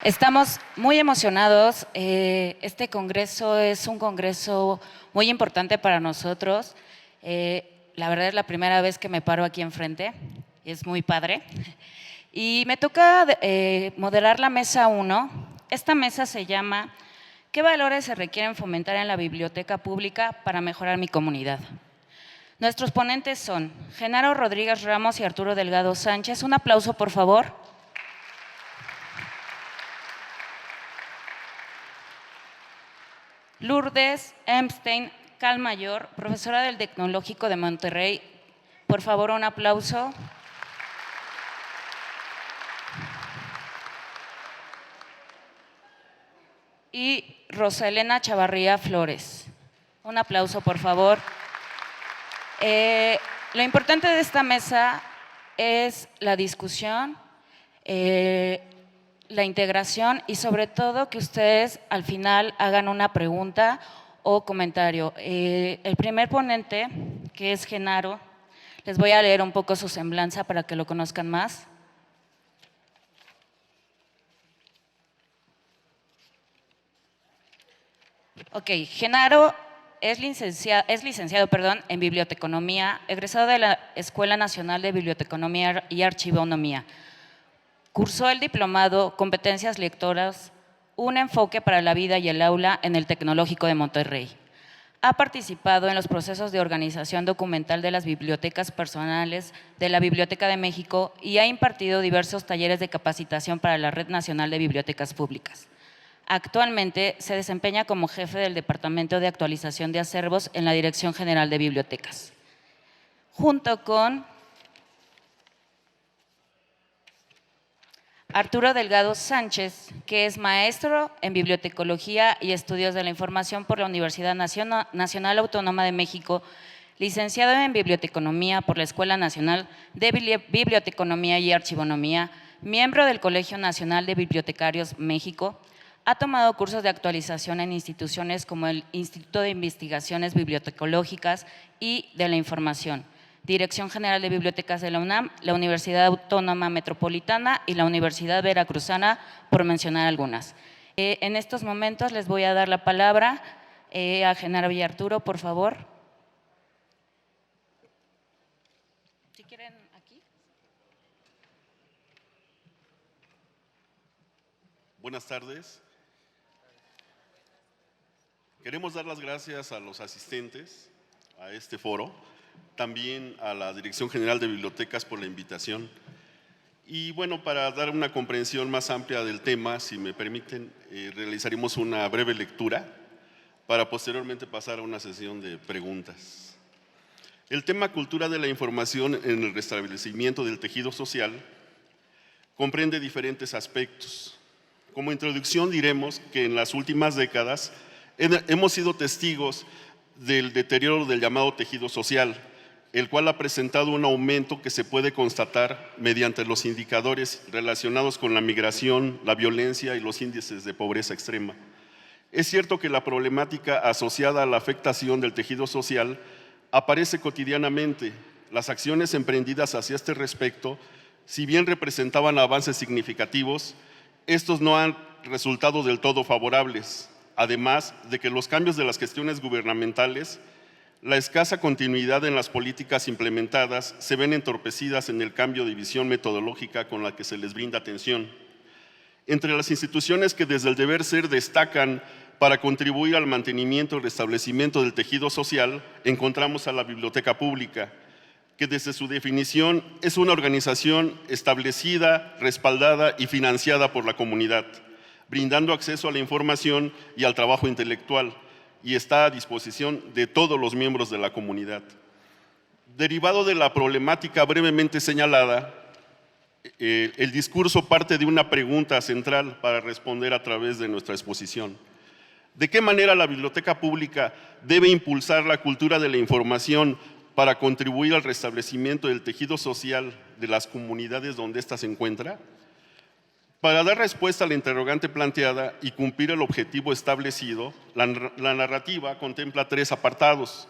Estamos muy emocionados. Este congreso es un congreso muy importante para nosotros. La verdad es la primera vez que me paro aquí enfrente. Es muy padre. Y me toca moderar la mesa 1. Esta mesa se llama ¿Qué valores se requieren fomentar en la biblioteca pública para mejorar mi comunidad? Nuestros ponentes son Genaro Rodríguez Ramos y Arturo Delgado Sánchez. Un aplauso, por favor. Lourdes Epstein Calmayor, profesora del Tecnológico de Monterrey. Por favor, un aplauso. Y Rosa Elena Chavarría Flores. Un aplauso, por favor. Lo importante de esta mesa es la discusión, la integración y sobre todo que ustedes al final hagan una pregunta o comentario. El primer ponente, que es Genaro, les voy a leer un poco su semblanza para que lo conozcan más. Ok, Genaro es licenciado en Biblioteconomía, egresado de la Escuela Nacional de Biblioteconomía y Archivonomía. Cursó el diplomado Competencias Lectoras, un enfoque para la vida y el aula en el Tecnológico de Monterrey. Ha participado en los procesos de organización documental de las bibliotecas personales de la Biblioteca de México y ha impartido diversos talleres de capacitación para la Red Nacional de Bibliotecas Públicas. Actualmente se desempeña como jefe del Departamento de Actualización de Acervos en la Dirección General de Bibliotecas. Junto con Arturo Delgado Sánchez, que es maestro en Bibliotecología y Estudios de la Información por la Universidad Nacional Autónoma de México, licenciado en Biblioteconomía por la Escuela Nacional de Biblioteconomía y Archivonomía, miembro del Colegio Nacional de Bibliotecarios México. Ha tomado cursos de actualización en instituciones como el Instituto de Investigaciones Bibliotecológicas y de la Información, Dirección General de Bibliotecas de la UNAM, la Universidad Autónoma Metropolitana y la Universidad Veracruzana, por mencionar algunas. En estos momentos les voy a dar la palabra a Genaro y Arturo, por favor. Si quieren, aquí. Buenas tardes. Queremos dar las gracias a los asistentes a este foro, también a la Dirección General de Bibliotecas por la invitación. Y bueno, para dar una comprensión más amplia del tema, si me permiten, realizaremos una breve lectura para posteriormente pasar a una sesión de preguntas. El tema cultura de la información en el restablecimiento del tejido social comprende diferentes aspectos. Como introducción diremos que en las últimas décadas hemos sido testigos del deterioro del llamado tejido social, el cual ha presentado un aumento que se puede constatar mediante los indicadores relacionados con la migración, la violencia y los índices de pobreza extrema. Es cierto que la problemática asociada a la afectación del tejido social aparece cotidianamente. Las acciones emprendidas hacia este respecto, si bien representaban avances significativos, estos no han resultado del todo favorables. Además de que los cambios de las gestiones gubernamentales, la escasa continuidad en las políticas implementadas se ven entorpecidas en el cambio de visión metodológica con la que se les brinda atención. Entre las instituciones que desde el deber ser destacan para contribuir al mantenimiento y restablecimiento del tejido social, encontramos a la Biblioteca Pública, que desde su definición es una organización establecida, respaldada y financiada por la comunidad, brindando acceso a la información y al trabajo intelectual, y está a disposición de todos los miembros de la comunidad. Derivado de la problemática brevemente señalada, el discurso parte de una pregunta central para responder a través de nuestra exposición. ¿De qué manera la biblioteca pública debe impulsar la cultura de la información para contribuir al restablecimiento del tejido social de las comunidades donde ésta se encuentra? Para dar respuesta a la interrogante planteada y cumplir el objetivo establecido, la narrativa contempla 3 apartados.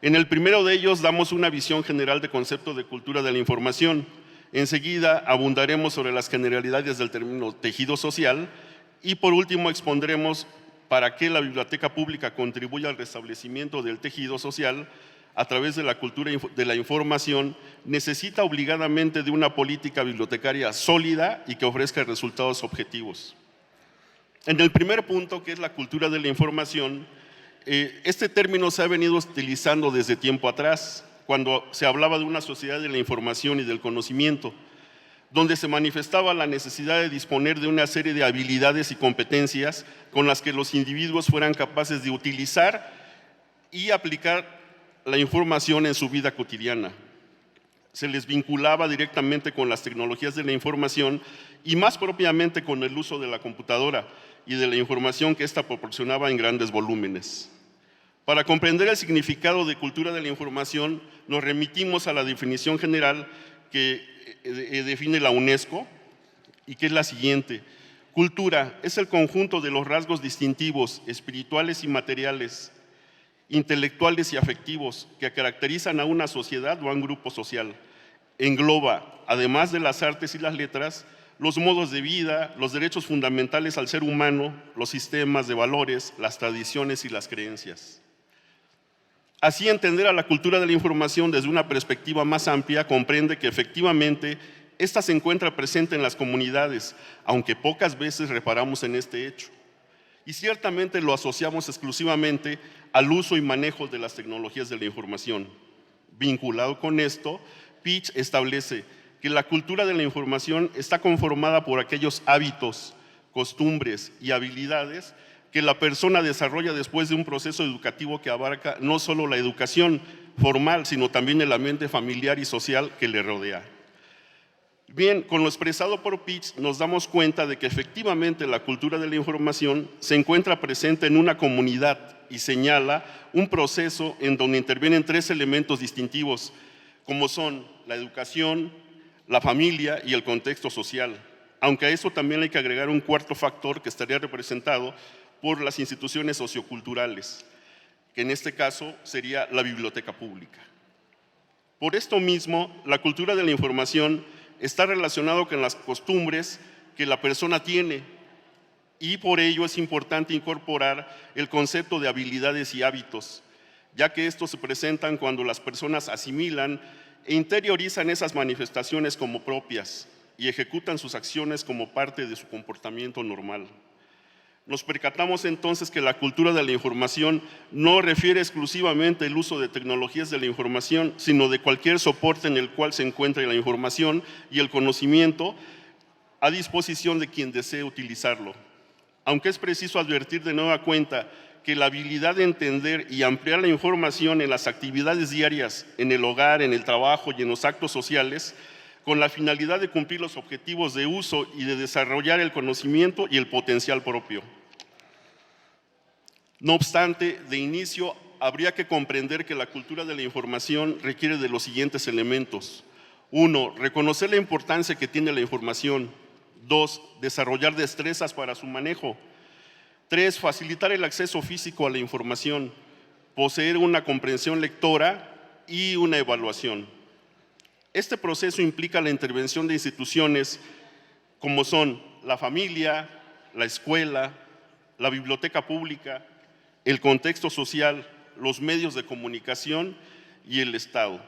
En el primero de ellos damos una visión general de concepto de cultura de la información. Enseguida abundaremos sobre las generalidades del término tejido social Y por último expondremos para qué la biblioteca pública contribuye al restablecimiento del tejido social a través de la cultura de la información, necesita obligadamente de una política bibliotecaria sólida y que ofrezca resultados objetivos. En el primer punto, que es la cultura de la información, este término se ha venido utilizando desde tiempo atrás, cuando se hablaba de una sociedad de la información y del conocimiento, donde se manifestaba la necesidad de disponer de una serie de habilidades y competencias con las que los individuos fueran capaces de utilizar y aplicar la información en su vida cotidiana. Se les vinculaba directamente con las tecnologías de la información y más propiamente con el uso de la computadora y de la información que ésta proporcionaba en grandes volúmenes. Para comprender el significado de cultura de la información, nos remitimos a la definición general que define la UNESCO y que es la siguiente: cultura es el conjunto de los rasgos distintivos, espirituales y materiales, intelectuales y afectivos que caracterizan a una sociedad o a un grupo social. Engloba, además de las artes y las letras, los modos de vida, los derechos fundamentales al ser humano, los sistemas de valores, las tradiciones y las creencias. Así, entender a la cultura de la información desde una perspectiva más amplia comprende que efectivamente esta se encuentra presente en las comunidades, aunque pocas veces reparamos en este hecho. Y ciertamente lo asociamos exclusivamente al uso y manejo de las tecnologías de la información. Vinculado con esto, Pietsch establece que la cultura de la información está conformada por aquellos hábitos, costumbres y habilidades que la persona desarrolla después de un proceso educativo que abarca no solo la educación formal, sino también el ambiente familiar y social que le rodea. Bien, con lo expresado por Pietsch nos damos cuenta de que efectivamente la cultura de la información se encuentra presente en una comunidad y señala un proceso en donde intervienen tres elementos distintivos, como son la educación, la familia y el contexto social. Aunque a eso también hay que agregar un cuarto factor que estaría representado por las instituciones socioculturales, que en este caso sería la biblioteca pública. Por esto mismo, la cultura de la información está relacionado con las costumbres que la persona tiene y por ello es importante incorporar el concepto de habilidades y hábitos, ya que estos se presentan cuando las personas asimilan e interiorizan esas manifestaciones como propias y ejecutan sus acciones como parte de su comportamiento normal. Nos percatamos entonces que la cultura de la información no refiere exclusivamente el uso de tecnologías de la información, sino de cualquier soporte en el cual se encuentre la información y el conocimiento a disposición de quien desee utilizarlo. Aunque es preciso advertir de nueva cuenta que la habilidad de entender y ampliar la información en las actividades diarias, en el hogar, en el trabajo y en los actos sociales, con la finalidad de cumplir los objetivos de uso y de desarrollar el conocimiento y el potencial propio. No obstante, de inicio, habría que comprender que la cultura de la información requiere de los siguientes elementos. 1. Reconocer la importancia que tiene la información. 2. Desarrollar destrezas para su manejo. 3. Facilitar el acceso físico a la información. Poseer una comprensión lectora y una evaluación. Este proceso implica la intervención de instituciones como son la familia, la escuela, la biblioteca pública, el contexto social, los medios de comunicación y el Estado.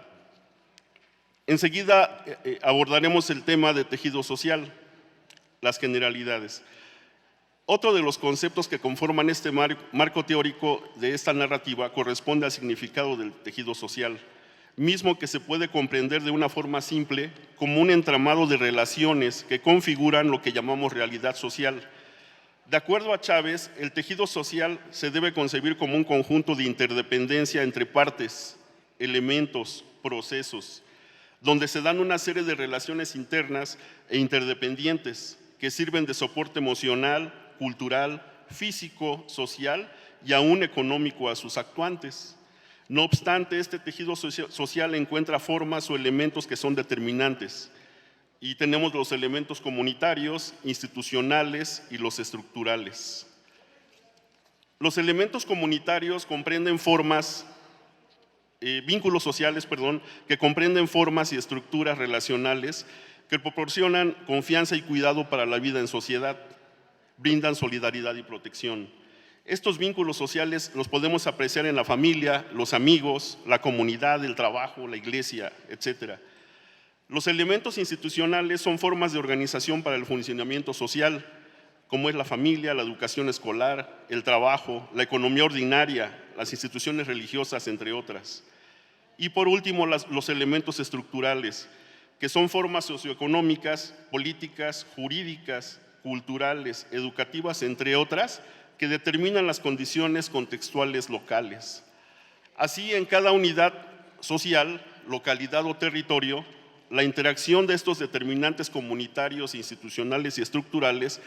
Enseguida abordaremos el tema de tejido social, las generalidades. Otro de los conceptos que conforman este marco teórico de esta narrativa corresponde al significado del tejido social, mismo que se puede comprender de una forma simple como un entramado de relaciones que configuran lo que llamamos realidad social. De acuerdo a Chávez, el tejido social se debe concebir como un conjunto de interdependencia entre partes, elementos, procesos, donde se dan una serie de relaciones internas e interdependientes que sirven de soporte emocional, cultural, físico, social y aún económico a sus actuantes. No obstante, este tejido social encuentra formas o elementos que son determinantes. Y tenemos los elementos comunitarios, institucionales y los estructurales. Los elementos comunitarios comprenden vínculos sociales, que comprenden formas y estructuras relacionales que proporcionan confianza y cuidado para la vida en sociedad. brindan solidaridad y protección. Estos vínculos sociales los podemos apreciar en la familia, los amigos, la comunidad, el trabajo, la iglesia, etc. Los elementos institucionales son formas de organización para el funcionamiento social, como es la familia, la educación escolar, el trabajo, la economía ordinaria, las instituciones religiosas, entre otras. Y por último, los elementos estructurales, que son formas socioeconómicas, políticas, jurídicas, culturales, educativas, entre otras, que determinan las condiciones contextuales locales. Así, en cada unidad social, localidad o territorio, la interacción de estos determinantes comunitarios, institucionales y estructurales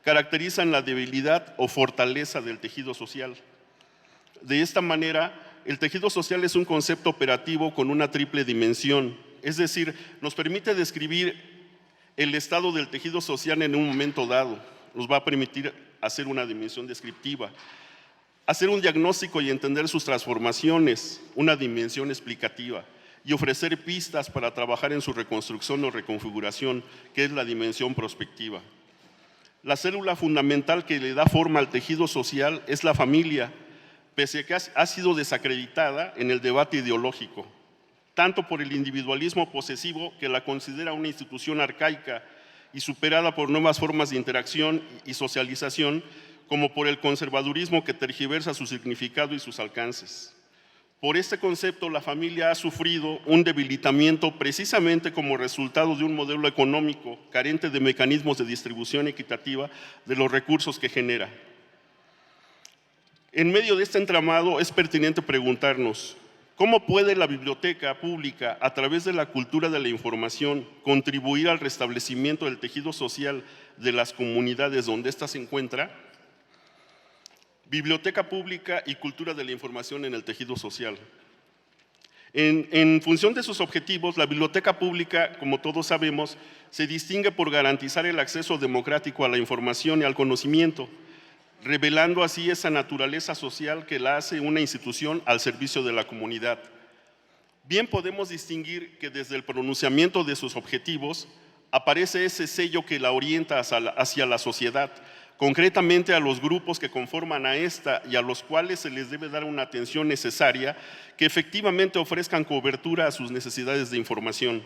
caracterizan la debilidad o fortaleza del tejido social. De esta manera, el tejido social es un concepto operativo con una triple dimensión, es decir, nos permite describir el estado del tejido social en un momento dado, nos va a permitir hacer una dimensión descriptiva, hacer un diagnóstico y entender sus transformaciones, una dimensión explicativa, y ofrecer pistas para trabajar en su reconstrucción o reconfiguración, que es la dimensión prospectiva. La célula fundamental que le da forma al tejido social es la familia, pese a que ha sido desacreditada en el debate ideológico, tanto por el individualismo posesivo, que la considera una institución arcaica y superada por nuevas formas de interacción y socialización, como por el conservadurismo que tergiversa su significado y sus alcances. Por este concepto, la familia ha sufrido un debilitamiento precisamente como resultado de un modelo económico carente de mecanismos de distribución equitativa de los recursos que genera. En medio de este entramado es pertinente preguntarnos, ¿cómo puede la biblioteca pública, a través de la cultura de la información, contribuir al restablecimiento del tejido social de las comunidades donde ésta se encuentra? Biblioteca pública y cultura de la información en el tejido social. En función de sus objetivos, la biblioteca pública, como todos sabemos, se distingue por garantizar el acceso democrático a la información y al conocimiento, revelando así esa naturaleza social que la hace una institución al servicio de la comunidad. Bien podemos distinguir que desde el pronunciamiento de sus objetivos aparece ese sello que la orienta hacia la sociedad, concretamente a los grupos que conforman a esta y a los cuales se les debe dar una atención necesaria que efectivamente ofrezcan cobertura a sus necesidades de información.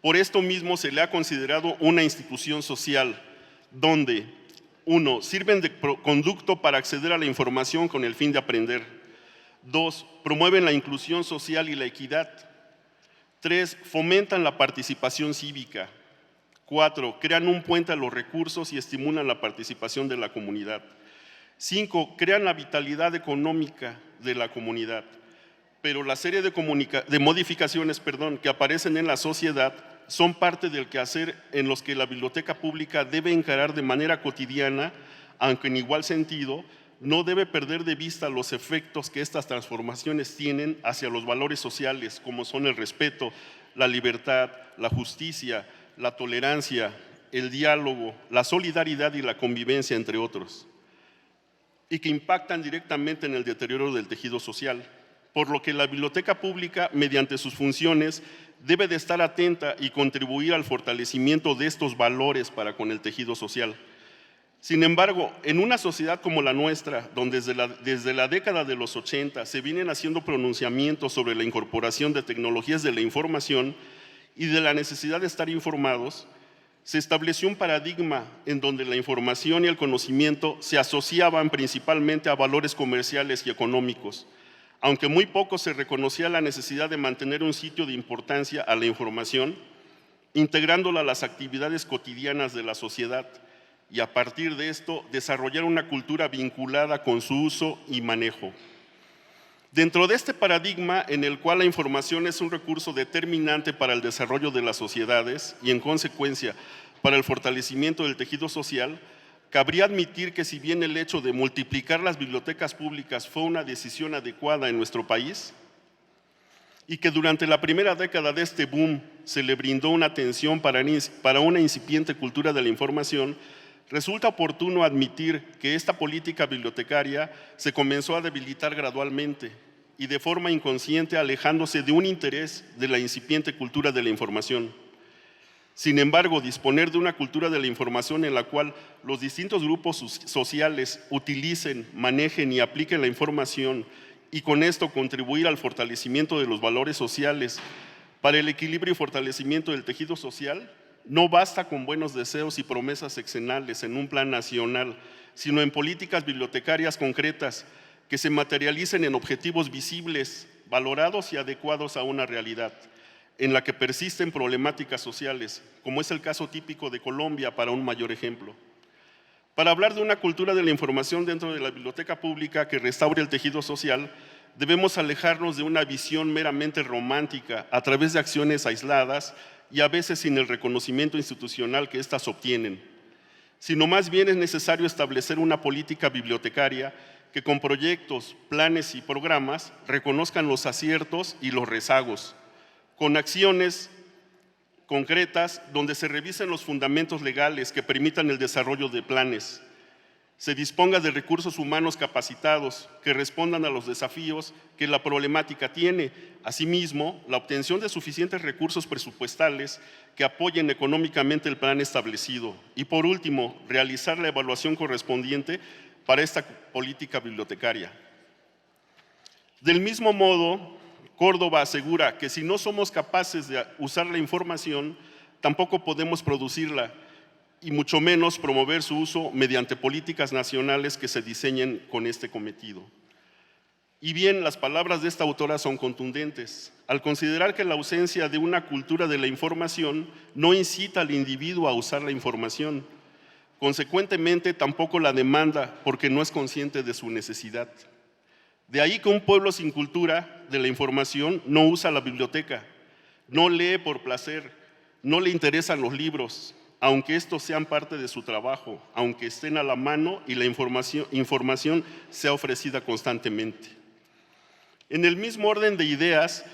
Por esto mismo se le ha considerado una institución social donde, 1. Sirven de conducto para acceder a la información con el fin de aprender. 2. Promueven la inclusión social y la equidad. 3. Fomentan la participación cívica. 4. Crean un puente a los recursos y estimulan la participación de la comunidad. 5. Crean la vitalidad económica de la comunidad. Pero la serie de modificaciones que aparecen en la sociedad son parte del quehacer en los que la biblioteca pública debe encarar de manera cotidiana, aunque en igual sentido, no debe perder de vista los efectos que estas transformaciones tienen hacia los valores sociales, como son el respeto, la libertad, la justicia, la tolerancia, el diálogo, la solidaridad y la convivencia, entre otros, y que impactan directamente en el deterioro del tejido social, por lo que la biblioteca pública, mediante sus funciones, debe de estar atenta y contribuir al fortalecimiento de estos valores para con el tejido social. Sin embargo, en una sociedad como la nuestra, donde desde la década de los 80 se vienen haciendo pronunciamientos sobre la incorporación de tecnologías de la información y de la necesidad de estar informados, se estableció un paradigma en donde la información y el conocimiento se asociaban principalmente a valores comerciales y económicos, aunque muy poco se reconocía la necesidad de mantener un sitio de importancia a la información, integrándola a las actividades cotidianas de la sociedad y a partir de esto desarrollar una cultura vinculada con su uso y manejo. Dentro de este paradigma en el cual la información es un recurso determinante para el desarrollo de las sociedades y en consecuencia para el fortalecimiento del tejido social, cabría admitir que si bien el hecho de multiplicar las bibliotecas públicas fue una decisión adecuada en nuestro país y que durante la primera década de este boom se le brindó una atención para una incipiente cultura de la información, resulta oportuno admitir que esta política bibliotecaria se comenzó a debilitar gradualmente y de forma inconsciente alejándose de un interés de la incipiente cultura de la información. Sin embargo, disponer de una cultura de la información en la cual los distintos grupos sociales utilicen, manejen y apliquen la información y con esto contribuir al fortalecimiento de los valores sociales para el equilibrio y fortalecimiento del tejido social, no basta con buenos deseos y promesas sexenales en un plan nacional, sino en políticas bibliotecarias concretas que se materialicen en objetivos visibles, valorados y adecuados a una realidad en la que persisten problemáticas sociales, como es el caso típico de Colombia, para un mayor ejemplo. Para hablar de una cultura de la información dentro de la biblioteca pública que restaure el tejido social, debemos alejarnos de una visión meramente romántica a través de acciones aisladas y a veces sin el reconocimiento institucional que éstas obtienen, sino más bien es necesario establecer una política bibliotecaria que con proyectos, planes y programas reconozcan los aciertos y los rezagos, con acciones concretas donde se revisen los fundamentos legales que permitan el desarrollo de planes, se disponga de recursos humanos capacitados que respondan a los desafíos que la problemática tiene, asimismo, la obtención de suficientes recursos presupuestales que apoyen económicamente el plan establecido y, por último, realizar la evaluación correspondiente para esta política bibliotecaria. Del mismo modo, Córdoba asegura que si no somos capaces de usar la información, tampoco podemos producirla y mucho menos promover su uso mediante políticas nacionales que se diseñen con este cometido. Y bien, las palabras de esta autora son contundentes, al considerar que la ausencia de una cultura de la información no incita al individuo a usar la información. Consecuentemente, tampoco la demanda porque no es consciente de su necesidad. De ahí que un pueblo sin cultura de la información no usa la biblioteca, no lee por placer, no le interesan los libros, aunque estos sean parte de su trabajo, aunque estén a la mano y la información sea ofrecida constantemente. En el mismo orden de ideas,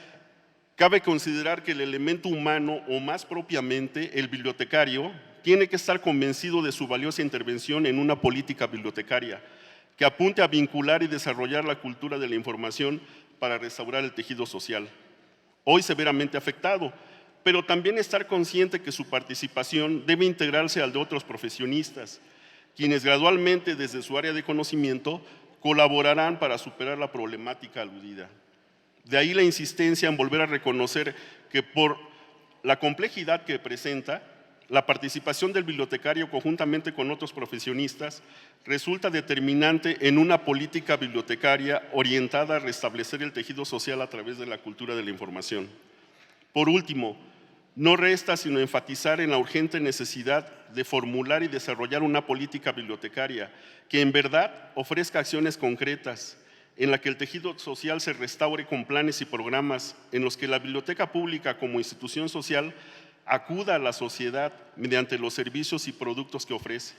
cabe considerar que el elemento humano, o más propiamente el bibliotecario, tiene que estar convencido de su valiosa intervención en una política bibliotecaria que apunte a vincular y desarrollar la cultura de la información para restaurar el tejido social, hoy severamente afectado, pero también estar consciente que su participación debe integrarse al de otros profesionistas, quienes gradualmente desde su área de conocimiento colaborarán para superar la problemática aludida. De ahí la insistencia en volver a reconocer que por la complejidad que presenta, la participación del bibliotecario conjuntamente con otros profesionistas resulta determinante en una política bibliotecaria orientada a restablecer el tejido social a través de la cultura de la información. Por último, no resta sino enfatizar en la urgente necesidad de formular y desarrollar una política bibliotecaria que en verdad ofrezca acciones concretas, en la que el tejido social se restaure con planes y programas en los que la biblioteca pública como institución social acuda a la sociedad mediante los servicios y productos que ofrece,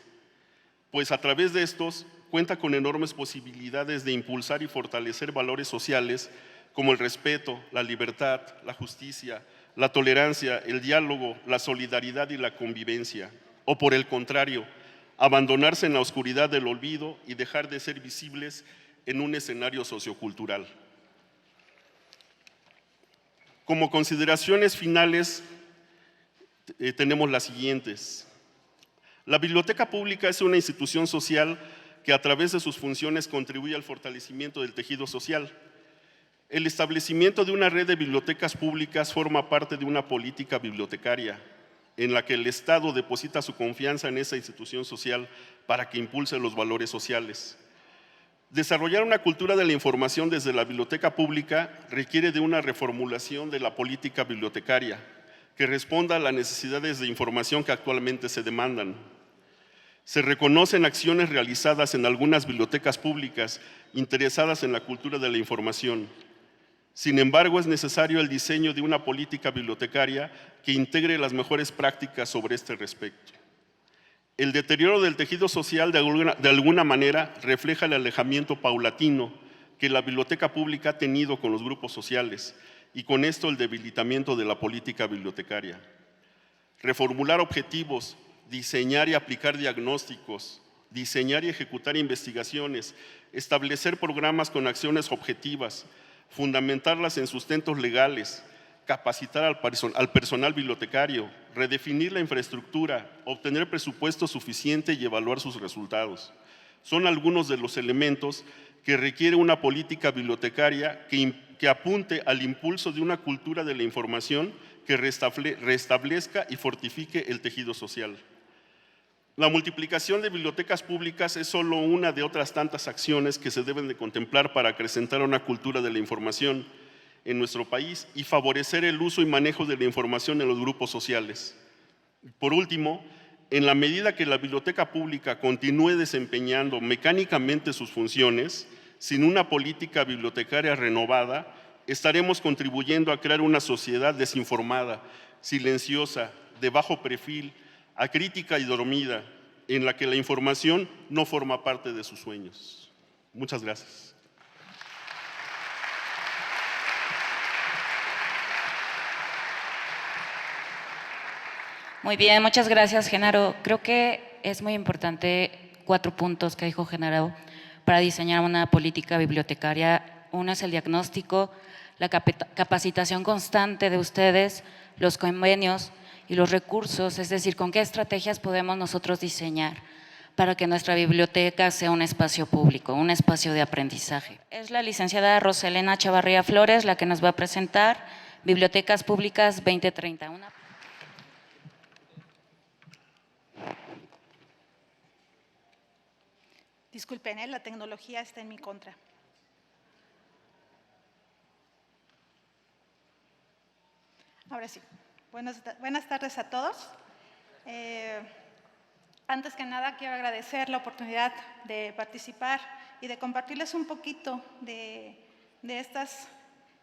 pues a través de estos cuenta con enormes posibilidades de impulsar y fortalecer valores sociales como el respeto, la libertad, la justicia, la tolerancia, el diálogo, la solidaridad y la convivencia, o por el contrario, abandonarse en la oscuridad del olvido y dejar de ser visibles en un escenario sociocultural. Como consideraciones finales, tenemos las siguientes. La biblioteca pública es una institución social que a través de sus funciones contribuye al fortalecimiento del tejido social. El establecimiento de una red de bibliotecas públicas forma parte de una política bibliotecaria en la que el Estado deposita su confianza en esa institución social para que impulse los valores sociales. Desarrollar una cultura de la información desde la biblioteca pública requiere de una reformulación de la política bibliotecaria que responda a las necesidades de información que actualmente se demandan. Se reconocen acciones realizadas en algunas bibliotecas públicas interesadas en la cultura de la información. Sin embargo, es necesario el diseño de una política bibliotecaria que integre las mejores prácticas sobre este respecto. El deterioro del tejido social de alguna manera refleja el alejamiento paulatino que la biblioteca pública ha tenido con los grupos sociales y con esto el debilitamiento de la política bibliotecaria. Reformular objetivos, diseñar y aplicar diagnósticos, diseñar y ejecutar investigaciones, establecer programas con acciones objetivas, fundamentarlas en sustentos legales, capacitar al personal bibliotecario, redefinir la infraestructura, obtener presupuesto suficiente y evaluar sus resultados. Son algunos de los elementos que requiere una política bibliotecaria que apunte al impulso de una cultura de la información que restablezca y fortifique el tejido social. La multiplicación de bibliotecas públicas es solo una de otras tantas acciones que se deben de contemplar para acrecentar una cultura de la información en nuestro país y favorecer el uso y manejo de la información en los grupos sociales. Por último, en la medida que la biblioteca pública continúe desempeñando mecánicamente sus funciones, sin una política bibliotecaria renovada, estaremos contribuyendo a crear una sociedad desinformada, silenciosa, de bajo perfil, acrítica y dormida, en la que la información no forma parte de sus sueños. Muchas gracias. Muy bien, muchas gracias, Genaro. Creo que es muy importante 4 puntos que dijo Genaro para diseñar una política bibliotecaria. Uno es el diagnóstico, la capacitación constante de ustedes, los convenios y los recursos, es decir, con qué estrategias podemos nosotros diseñar para que nuestra biblioteca sea un espacio público, un espacio de aprendizaje. Es la licenciada Roselena Chavarría Flores la que nos va a presentar Bibliotecas Públicas 2030. Disculpen, la tecnología está en mi contra. Ahora sí, buenas tardes a todos. Antes que nada, quiero agradecer la oportunidad de participar y de compartirles un poquito de estas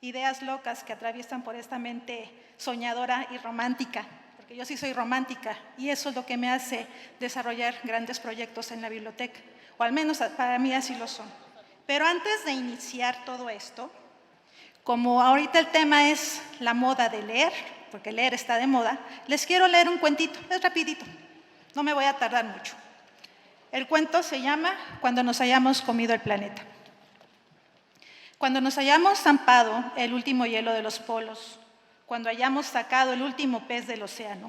ideas locas que atraviesan por esta mente soñadora y romántica, porque yo sí soy romántica y eso es lo que me hace desarrollar grandes proyectos en la biblioteca, o al menos para mí así lo son. Pero antes de iniciar todo esto, como ahorita el tema es la moda de leer, porque leer está de moda, les quiero leer un cuentito, es rapidito, no me voy a tardar mucho. El cuento se llama Cuando nos hayamos comido el planeta. Cuando nos hayamos zampado el último hielo de los polos, cuando hayamos sacado el último pez del océano,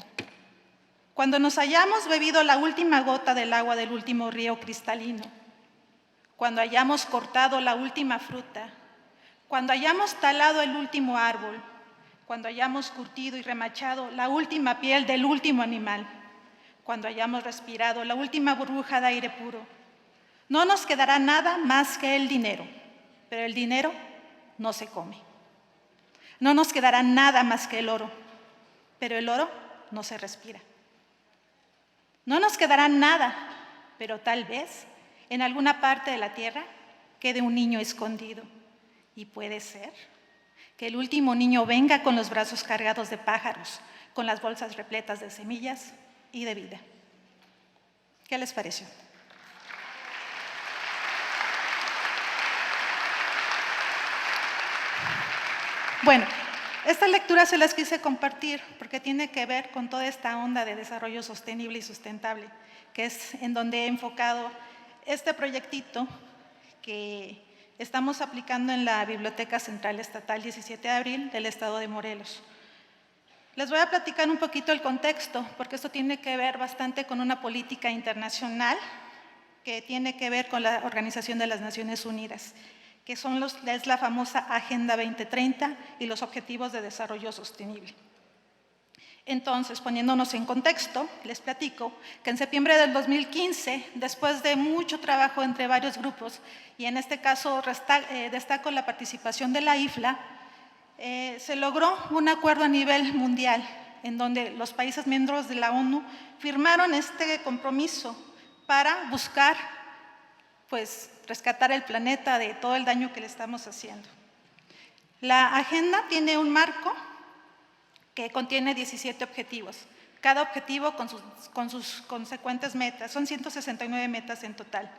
cuando nos hayamos bebido la última gota del agua del último río cristalino, cuando hayamos cortado la última fruta, cuando hayamos talado el último árbol, cuando hayamos curtido y remachado la última piel del último animal, cuando hayamos respirado la última burbuja de aire puro, no nos quedará nada más que el dinero, pero el dinero no se come. No nos quedará nada más que el oro, pero el oro no se respira. No nos quedará nada, pero tal vez en alguna parte de la tierra quede un niño escondido. Y puede ser que el último niño venga con los brazos cargados de pájaros, con las bolsas repletas de semillas y de vida. ¿Qué les pareció? Bueno, esta lectura se las quise compartir porque tiene que ver con toda esta onda de desarrollo sostenible y sustentable, que es en donde he enfocado este proyectito que estamos aplicando en la Biblioteca Central Estatal 17 de abril del Estado de Morelos. Les voy a platicar un poquito el contexto, porque esto tiene que ver bastante con una política internacional que tiene que ver con la Organización de las Naciones Unidas, que es la famosa Agenda 2030 y los Objetivos de Desarrollo Sostenible. Entonces, poniéndonos en contexto, les platico que en septiembre del 2015, después de mucho trabajo entre varios grupos, y en este caso destaco la participación de la IFLA, se logró un acuerdo a nivel mundial en donde los países miembros de la ONU firmaron este compromiso para buscar, pues, rescatar el planeta de todo el daño que le estamos haciendo. La agenda tiene un marco que contiene 17 objetivos, cada objetivo con sus consecuentes metas, son 169 metas en total.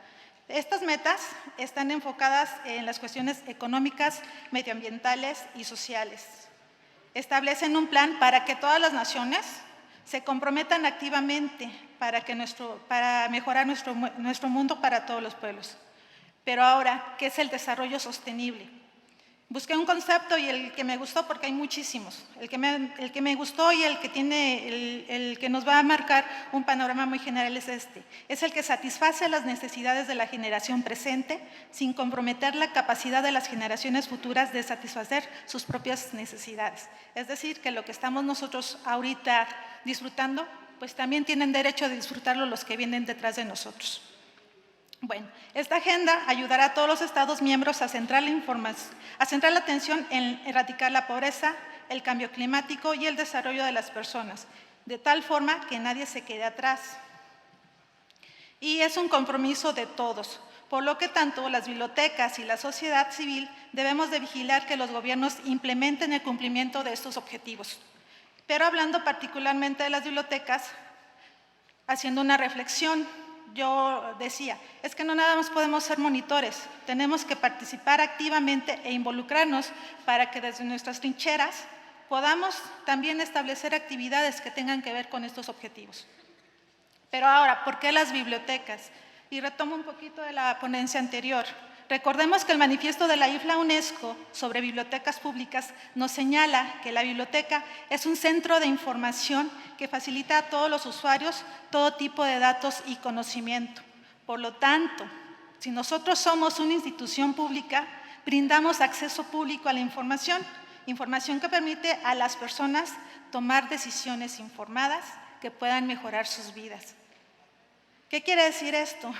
Estas metas están enfocadas en las cuestiones económicas, medioambientales y sociales. Establecen un plan para que todas las naciones se comprometan activamente para mejorar nuestro mundo para todos los pueblos. Pero ahora, ¿qué es el desarrollo sostenible? Busqué un concepto y el que me gustó, porque hay muchísimos. El que me gustó y el que nos va a marcar un panorama muy general es este. Es el que satisface las necesidades de la generación presente sin comprometer la capacidad de las generaciones futuras de satisfacer sus propias necesidades. Es decir, que lo que estamos nosotros ahorita disfrutando, pues también tienen derecho a disfrutarlo los que vienen detrás de nosotros. Bueno, esta agenda ayudará a todos los Estados miembros a centrar la atención en erradicar la pobreza, el cambio climático y el desarrollo de las personas, de tal forma que nadie se quede atrás. Y es un compromiso de todos, por lo que tanto las bibliotecas y la sociedad civil debemos de vigilar que los gobiernos implementen el cumplimiento de estos objetivos. Pero hablando particularmente de las bibliotecas, haciendo una reflexión, yo decía, es que no nada más podemos ser monitores, tenemos que participar activamente e involucrarnos para que desde nuestras trincheras podamos también establecer actividades que tengan que ver con estos objetivos. Pero ahora, ¿por qué las bibliotecas? Y retomo un poquito de la ponencia anterior. Recordemos que el manifiesto de la IFLA UNESCO sobre bibliotecas públicas nos señala que la biblioteca es un centro de información que facilita a todos los usuarios todo tipo de datos y conocimiento. Por lo tanto, si nosotros somos una institución pública, brindamos acceso público a la información que permite a las personas tomar decisiones informadas que puedan mejorar sus vidas. ¿Qué quiere decir esto?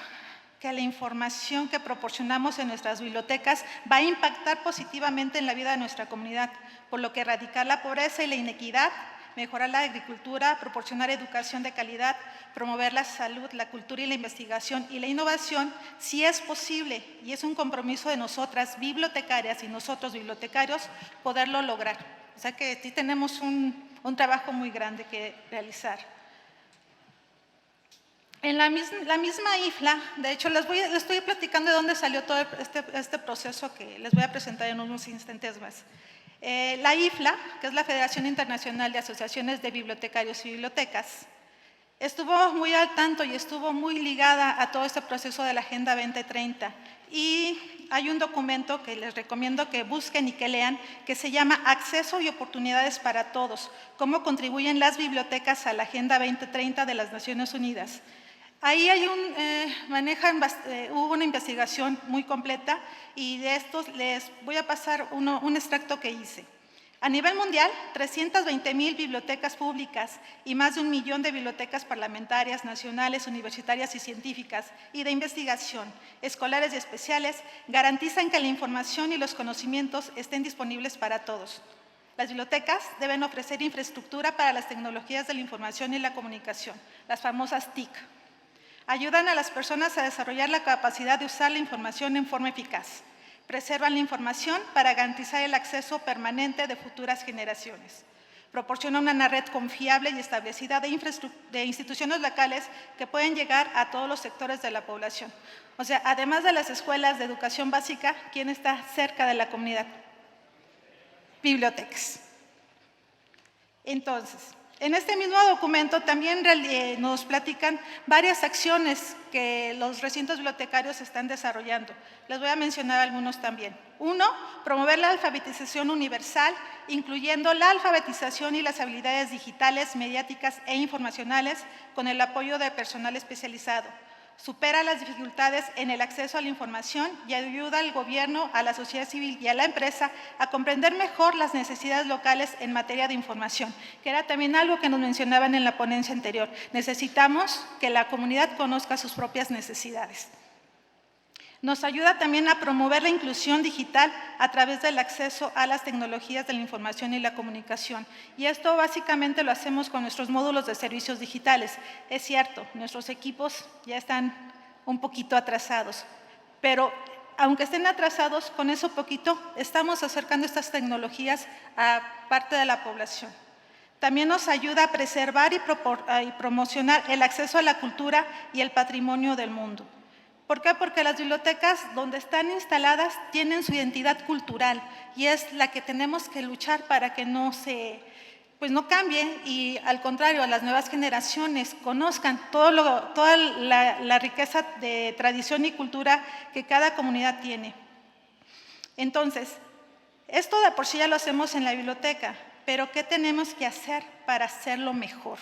Que la información que proporcionamos en nuestras bibliotecas va a impactar positivamente en la vida de nuestra comunidad, por lo que erradicar la pobreza y la inequidad, mejorar la agricultura, proporcionar educación de calidad, promover la salud, la cultura y la investigación y la innovación, sí es posible y es un compromiso de nosotras bibliotecarias y nosotros bibliotecarios poderlo lograr. O sea que sí tenemos un trabajo muy grande que realizar. En la misma IFLA, de hecho, les estoy platicando de dónde salió todo este proceso que les voy a presentar en unos instantes más. La IFLA, que es la Federación Internacional de Asociaciones de Bibliotecarios y Bibliotecas, estuvo muy al tanto y estuvo muy ligada a todo este proceso de la Agenda 2030. Y hay un documento que les recomiendo que busquen y que lean, que se llama Acceso y Oportunidades para Todos, cómo contribuyen las bibliotecas a la Agenda 2030 de las Naciones Unidas. Ahí hay hubo una investigación muy completa y de estos les voy a pasar un extracto que hice. A nivel mundial, 320,000 bibliotecas públicas y más de 1 millón de bibliotecas parlamentarias, nacionales, universitarias y científicas y de investigación, escolares y especiales, garantizan que la información y los conocimientos estén disponibles para todos. Las bibliotecas deben ofrecer infraestructura para las tecnologías de la información y la comunicación, las famosas TIC. Ayudan a las personas a desarrollar la capacidad de usar la información en forma eficaz. Preservan la información para garantizar el acceso permanente de futuras generaciones. Proporcionan una red confiable y establecida de instituciones locales que pueden llegar a todos los sectores de la población. O sea, además de las escuelas de educación básica, ¿quién está cerca de la comunidad? Bibliotecas. Entonces, en este mismo documento también nos platican varias acciones que los recintos bibliotecarios están desarrollando. Les voy a mencionar algunos también. 1, promover la alfabetización universal, incluyendo la alfabetización y las habilidades digitales, mediáticas e informacionales con el apoyo de personal especializado. Supera las dificultades en el acceso a la información y ayuda al gobierno, a la sociedad civil y a la empresa a comprender mejor las necesidades locales en materia de información, que era también algo que nos mencionaban en la ponencia anterior. Necesitamos que la comunidad conozca sus propias necesidades. Nos ayuda también a promover la inclusión digital a través del acceso a las tecnologías de la información y la comunicación. Y esto básicamente lo hacemos con nuestros módulos de servicios digitales. Es cierto, nuestros equipos ya están un poquito atrasados, pero aunque estén atrasados, con eso poquito estamos acercando estas tecnologías a parte de la población. También nos ayuda a preservar y promocionar el acceso a la cultura y el patrimonio del mundo. ¿Por qué? Porque las bibliotecas donde están instaladas tienen su identidad cultural y es la que tenemos que luchar para que no cambie y al contrario, las nuevas generaciones conozcan toda la riqueza de tradición y cultura que cada comunidad tiene. Entonces, Esto de por sí ya lo hacemos en la biblioteca, pero ¿qué tenemos que hacer para hacerlo mejor?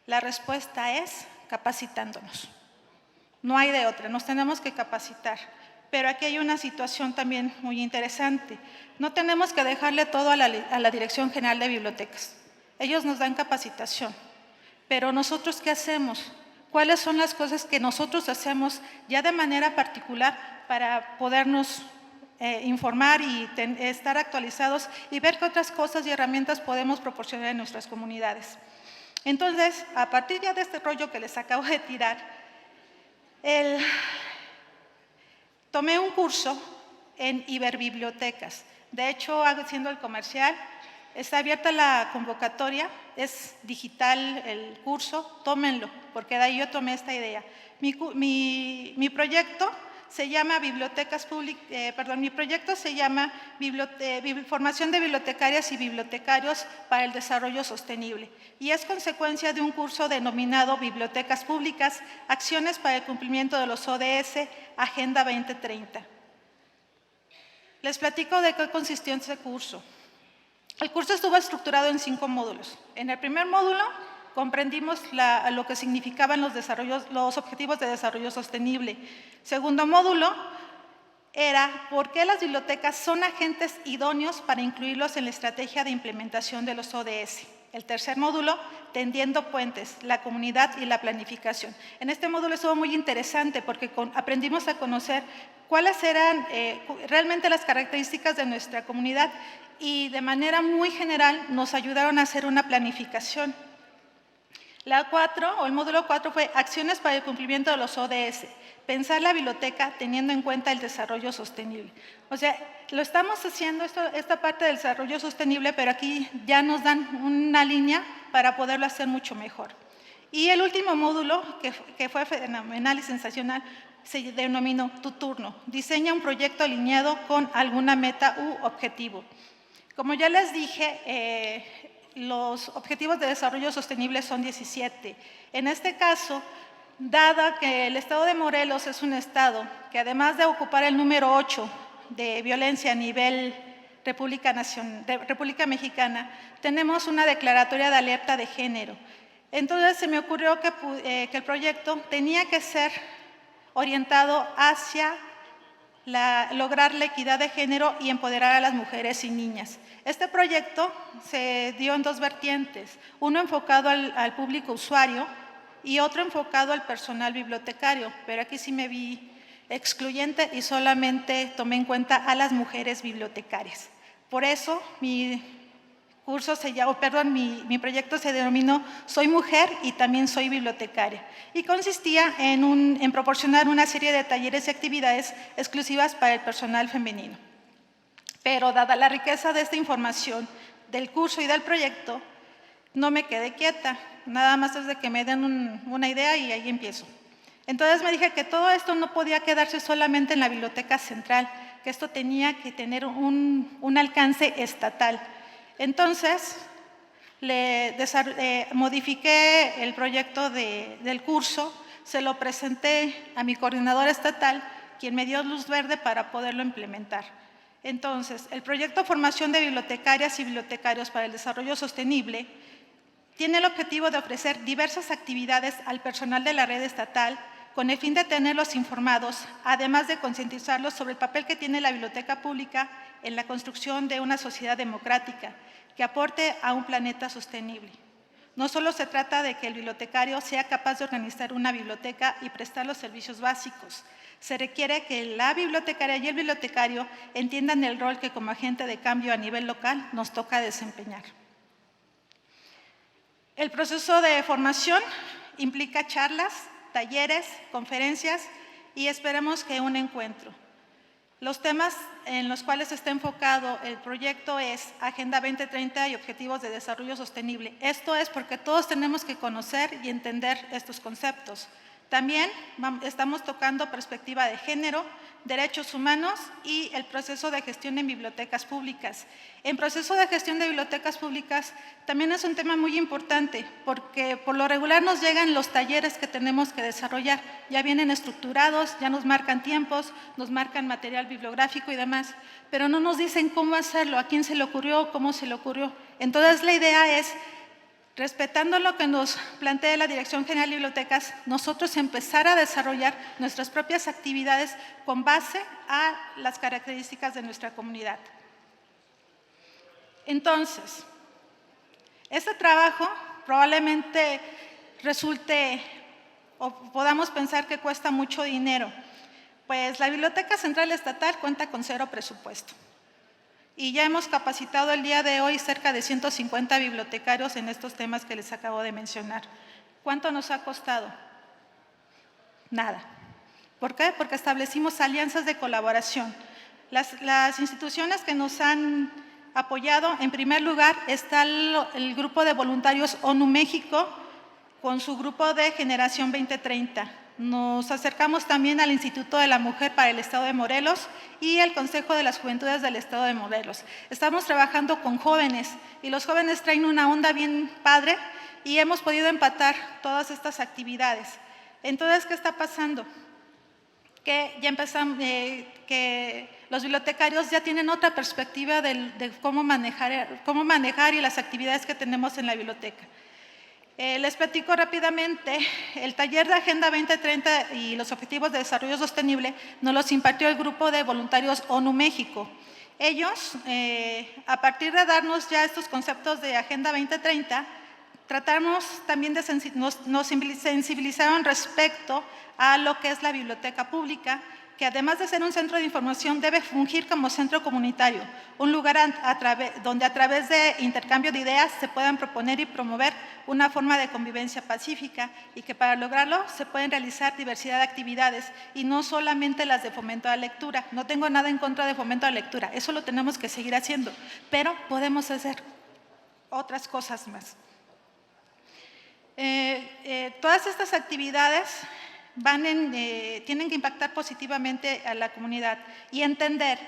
La respuesta es capacitándonos. No hay de otra, nos tenemos que capacitar. Pero aquí hay una situación también muy interesante. No tenemos que dejarle todo a la Dirección General de Bibliotecas. Ellos nos dan capacitación. Pero nosotros, ¿qué hacemos? ¿Cuáles son las cosas que nosotros hacemos ya de manera particular para podernos informar y estar actualizados y ver qué otras cosas y herramientas podemos proporcionar en nuestras comunidades? Entonces, a partir ya de este rollo que les acabo de tirar, tomé un curso en Iberbibliotecas. De hecho, haciendo el comercial, está abierta la convocatoria, es digital el curso, tómenlo, porque de ahí yo tomé esta idea. Mi proyecto se llama Formación de Bibliotecarias y Bibliotecarios para el Desarrollo Sostenible, y es consecuencia de un curso denominado Bibliotecas Públicas, Acciones para el Cumplimiento de los ODS, Agenda 2030. Les platico de qué consistió ese curso. El curso estuvo estructurado en 5 módulos. En el primer módulo comprendimos lo que significaban los objetivos de desarrollo sostenible. Segundo módulo era por qué las bibliotecas son agentes idóneos para incluirlos en la estrategia de implementación de los ODS. El tercer módulo, tendiendo puentes, la comunidad y la planificación. En este módulo estuvo muy interesante porque aprendimos a conocer cuáles eran realmente las características de nuestra comunidad y de manera muy general nos ayudaron a hacer una planificación. El módulo 4 fue acciones para el cumplimiento de los ODS, pensar la biblioteca teniendo en cuenta el desarrollo sostenible. O sea, lo estamos haciendo, esta parte del desarrollo sostenible, pero aquí ya nos dan una línea para poderlo hacer mucho mejor. Y el último módulo, que fue fenomenal y sensacional, se denominó Tu turno. Diseña un proyecto alineado con alguna meta u objetivo. Como ya les dije, los objetivos de desarrollo sostenible son 17. En este caso, dado que el estado de Morelos es un estado que además de ocupar el número 8 de violencia a nivel República Mexicana, tenemos una declaratoria de alerta de género. Entonces se me ocurrió que el proyecto tenía que ser orientado hacia lograr la equidad de género y empoderar a las mujeres y niñas. Este proyecto se dio en 2 vertientes, uno enfocado al público usuario y otro enfocado al personal bibliotecario, pero aquí sí me vi excluyente y solamente tomé en cuenta a las mujeres bibliotecarias. Por eso mi proyecto se denominó Soy Mujer y también soy bibliotecaria, y consistía en proporcionar una serie de talleres y actividades exclusivas para el personal femenino. Pero dada la riqueza de esta información del curso y del proyecto, no me quedé quieta, nada más desde que me den una idea y ahí empiezo. Entonces me dije que todo esto no podía quedarse solamente en la Biblioteca Central, que esto tenía que tener un alcance estatal. Entonces, modifiqué el proyecto del curso, se lo presenté a mi coordinadora estatal, quien me dio luz verde para poderlo implementar. Entonces, el proyecto Formación de Bibliotecarias y Bibliotecarios para el Desarrollo Sostenible tiene el objetivo de ofrecer diversas actividades al personal de la red estatal con el fin de tenerlos informados, además de concientizarlos sobre el papel que tiene la biblioteca pública en la construcción de una sociedad democrática que aporte a un planeta sostenible. No solo se trata de que el bibliotecario sea capaz de organizar una biblioteca y prestar los servicios básicos. Se requiere que la bibliotecaria y el bibliotecario entiendan el rol que como agente de cambio a nivel local nos toca desempeñar. El proceso de formación implica charlas, talleres, conferencias y esperemos que un encuentro. Los temas en los cuales está enfocado el proyecto es Agenda 2030 y Objetivos de Desarrollo Sostenible. Esto es porque todos tenemos que conocer y entender estos conceptos. También estamos tocando perspectiva de género, derechos humanos y el proceso de gestión en bibliotecas públicas. En proceso de gestión de bibliotecas públicas también es un tema muy importante porque por lo regular nos llegan los talleres que tenemos que desarrollar. Ya vienen estructurados, ya nos marcan tiempos, nos marcan material bibliográfico y demás, pero no nos dicen cómo hacerlo, a quién se le ocurrió, cómo se le ocurrió. Entonces la idea es, respetando lo que nos plantea la Dirección General de Bibliotecas, nosotros empezar a desarrollar nuestras propias actividades con base a las características de nuestra comunidad. Entonces, este trabajo probablemente resulte o podamos pensar que cuesta mucho dinero, pues la Biblioteca Central Estatal cuenta con 0 presupuesto. Y ya hemos capacitado el día de hoy cerca de 150 bibliotecarios en estos temas que les acabo de mencionar. ¿Cuánto nos ha costado? Nada. ¿Por qué? Porque establecimos alianzas de colaboración. Las instituciones que nos han apoyado, en primer lugar, está el grupo de voluntarios ONU México con su grupo de Generación 2030. Nos acercamos también al Instituto de la Mujer para el Estado de Morelos y el Consejo de las Juventudes del Estado de Morelos. Estamos trabajando con jóvenes y los jóvenes traen una onda bien padre y hemos podido empatar todas estas actividades. Entonces, ¿qué está pasando? Que ya empezamos, que los bibliotecarios ya tienen otra perspectiva de cómo manejar y las actividades que tenemos en la biblioteca. Les platico rápidamente, el taller de Agenda 2030 y los Objetivos de Desarrollo Sostenible nos los impartió el grupo de voluntarios ONU México. Ellos, a partir de darnos ya estos conceptos de Agenda 2030, tratamos también de nos sensibilizaron respecto a lo que es la biblioteca pública, que además de ser un centro de información debe fungir como centro comunitario, un lugar donde a través de intercambio de ideas se puedan proponer y promover una forma de convivencia pacífica y que para lograrlo se pueden realizar diversidad de actividades y no solamente las de fomento a la lectura. No tengo nada en contra de fomento a la lectura, eso lo tenemos que seguir haciendo, pero podemos hacer otras cosas más. Todas estas actividades tienen que impactar positivamente a la comunidad y entender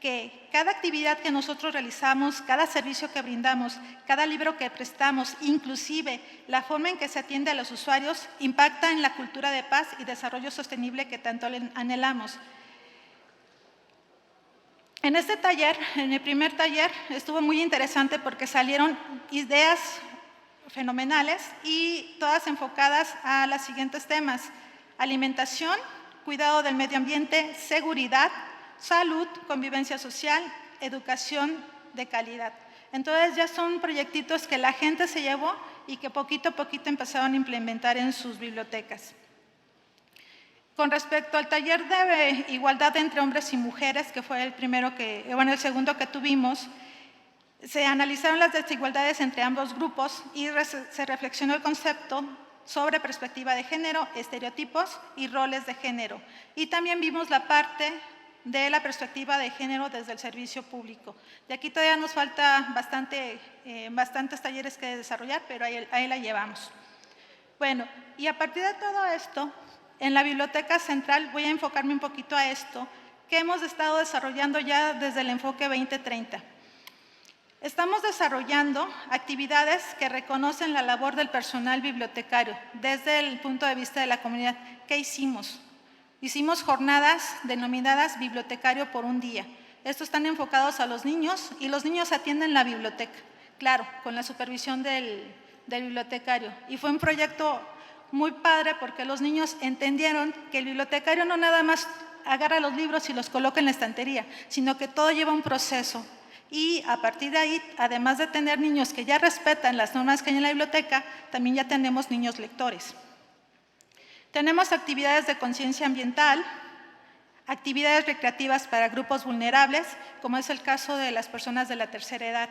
que cada actividad que nosotros realizamos, cada servicio que brindamos, cada libro que prestamos, inclusive la forma en que se atiende a los usuarios, impacta en la cultura de paz y desarrollo sostenible que tanto anhelamos. En este taller, en el primer taller, estuvo muy interesante porque salieron ideas fenomenales y todas enfocadas a los siguientes temas: alimentación, cuidado del medio ambiente, seguridad, salud, convivencia social, educación de calidad. Entonces ya son proyectitos que la gente se llevó y que poquito a poquito empezaron a implementar en sus bibliotecas. Con respecto al taller de igualdad entre hombres y mujeres, que fue el segundo que tuvimos, se analizaron las desigualdades entre ambos grupos y se reflexionó el concepto sobre perspectiva de género, estereotipos y roles de género. Y también vimos la parte de la perspectiva de género desde el servicio público. De aquí todavía nos falta bastantes talleres que desarrollar, pero ahí la llevamos. Bueno, y a partir de todo esto, en la Biblioteca Central voy a enfocarme un poquito a esto, que hemos estado desarrollando ya desde el enfoque 2030. Estamos desarrollando actividades que reconocen la labor del personal bibliotecario desde el punto de vista de la comunidad. ¿Qué hicimos? Hicimos jornadas denominadas Bibliotecario por un día. Estos están enfocados a los niños y los niños atienden la biblioteca, claro, con la supervisión del bibliotecario. Y fue un proyecto muy padre porque los niños entendieron que el bibliotecario no nada más agarra los libros y los coloca en la estantería, sino que todo lleva un proceso. Y a partir de ahí, además de tener niños que ya respetan las normas que hay en la biblioteca, también ya tenemos niños lectores. Tenemos actividades de conciencia ambiental, actividades recreativas para grupos vulnerables, como es el caso de las personas de la tercera edad,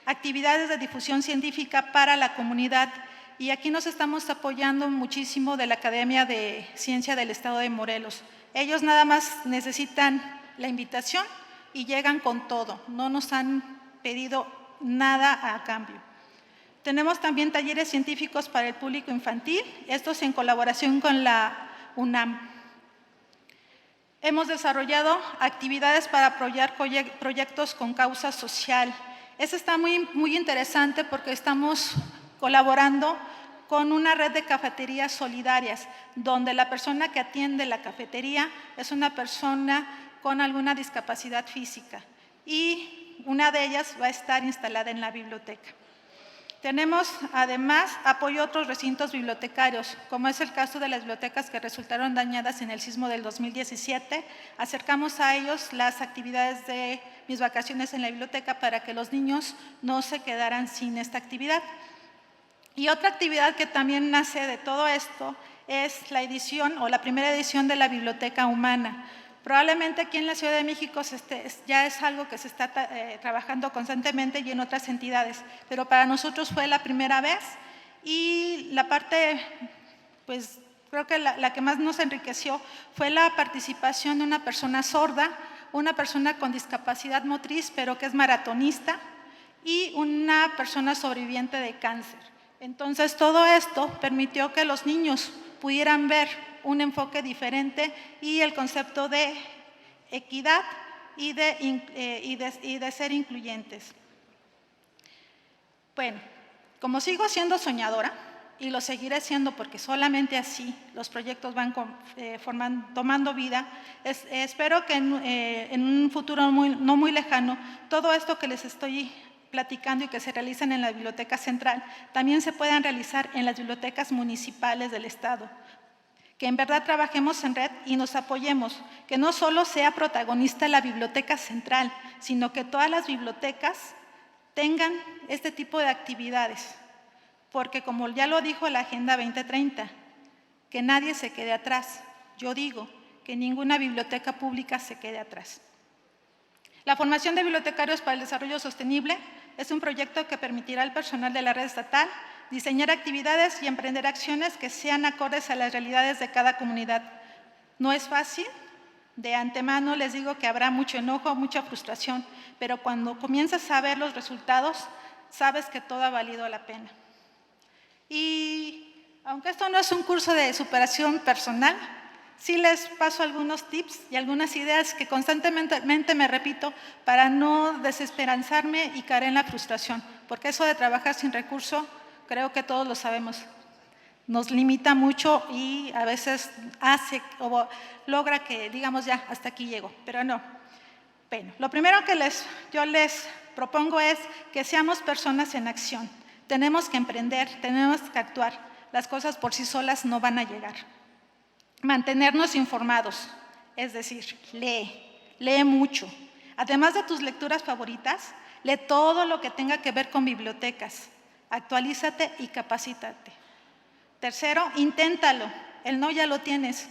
actividades de difusión científica para la comunidad, y aquí nos estamos apoyando muchísimo de la Academia de Ciencia del Estado de Morelos. Ellos nada más necesitan la invitación y llegan con todo, no nos han pedido nada a cambio. Tenemos también talleres científicos para el público infantil, estos en colaboración con la UNAM. Hemos desarrollado actividades para apoyar proyectos con causa social. Eso está muy interesante porque estamos colaborando con una red de cafeterías solidarias, donde la persona que atiende la cafetería es una persona con alguna discapacidad física y una de ellas va a estar instalada en la biblioteca. Tenemos además apoyo a otros recintos bibliotecarios, como es el caso de las bibliotecas que resultaron dañadas en el sismo del 2017. Acercamos a ellos las actividades de mis vacaciones en la biblioteca para que los niños no se quedaran sin esta actividad. Y otra actividad que también nace de todo esto es la edición o la primera edición de la Biblioteca Humana. Probablemente aquí en la Ciudad de México ya es algo que se está trabajando constantemente y en otras entidades, pero para nosotros fue la primera vez y la parte, pues creo que la que más nos enriqueció fue la participación de una persona sorda, una persona con discapacidad motriz, pero que es maratonista, y una persona sobreviviente de cáncer. Entonces, todo esto permitió que los niños pudieran ver un enfoque diferente y el concepto de equidad y de ser incluyentes. Bueno, como sigo siendo soñadora, y lo seguiré siendo porque solamente así los proyectos van tomando vida, espero que en un futuro no muy lejano, todo esto que les estoy platicando y que se realizan en la Biblioteca Central, también se puedan realizar en las bibliotecas municipales del Estado. Que en verdad trabajemos en red y nos apoyemos, que no solo sea protagonista la Biblioteca Central, sino que todas las bibliotecas tengan este tipo de actividades. Porque como ya lo dijo la Agenda 2030, que nadie se quede atrás. Yo digo que ninguna biblioteca pública se quede atrás. La formación de bibliotecarios para el desarrollo sostenible es un proyecto que permitirá al personal de la red estatal diseñar actividades y emprender acciones que sean acordes a las realidades de cada comunidad. No es fácil, de antemano les digo que habrá mucho enojo, mucha frustración, pero cuando comienzas a ver los resultados, sabes que todo ha valido la pena. Y aunque esto no es un curso de superación personal, sí les paso algunos tips y algunas ideas que constantemente me repito para no desesperanzarme y caer en la frustración, porque eso de trabajar sin recurso, creo que todos lo sabemos, nos limita mucho y a veces hace o logra que digamos ya, hasta aquí llego, pero no. Bueno, lo primero que yo les propongo es que seamos personas en acción. Tenemos que emprender, tenemos que actuar. Las cosas por sí solas no van a llegar. Mantenernos informados, es decir, lee mucho. Además de tus lecturas favoritas, lee todo lo que tenga que ver con bibliotecas. Actualízate y capacítate. Tercero, inténtalo. El no ya lo tienes.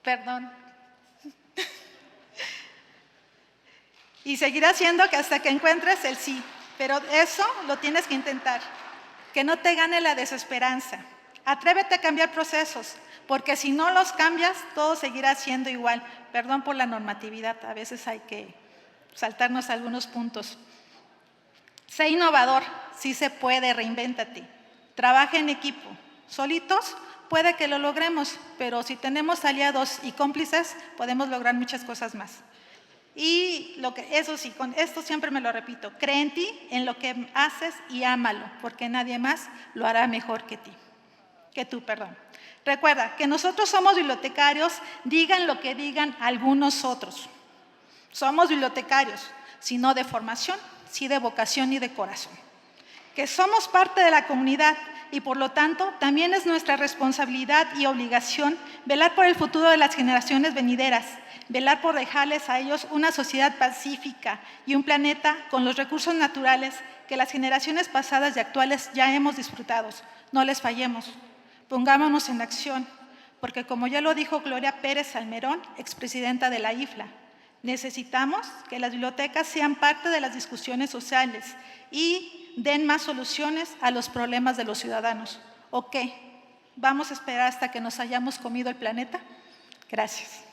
Perdón. Y seguirá siendo que hasta que encuentres el sí. Pero eso lo tienes que intentar. Que no te gane la desesperanza. Atrévete a cambiar procesos, porque si no los cambias, todo seguirá siendo igual. Perdón por la normatividad, a veces hay que saltarnos algunos puntos. Sé innovador, sí se puede, reinvéntate. Trabaja en equipo. Solitos puede que lo logremos, pero si tenemos aliados y cómplices, podemos lograr muchas cosas más. Y eso sí, con esto siempre me lo repito, cree en ti, en lo que haces y ámalo, porque nadie más lo hará mejor que tú. Recuerda que nosotros somos bibliotecarios, digan lo que digan algunos otros. Somos bibliotecarios, sino de formación, sí de vocación y de corazón. Que somos parte de la comunidad y por lo tanto también es nuestra responsabilidad y obligación velar por el futuro de las generaciones venideras, velar por dejarles a ellos una sociedad pacífica y un planeta con los recursos naturales que las generaciones pasadas y actuales ya hemos disfrutado. No les fallemos, pongámonos en acción, porque como ya lo dijo Gloria Pérez Salmerón, expresidenta de la IFLA, necesitamos que las bibliotecas sean parte de las discusiones sociales y den más soluciones a los problemas de los ciudadanos. ¿O qué? ¿Vamos a esperar hasta que nos hayamos comido el planeta? Gracias.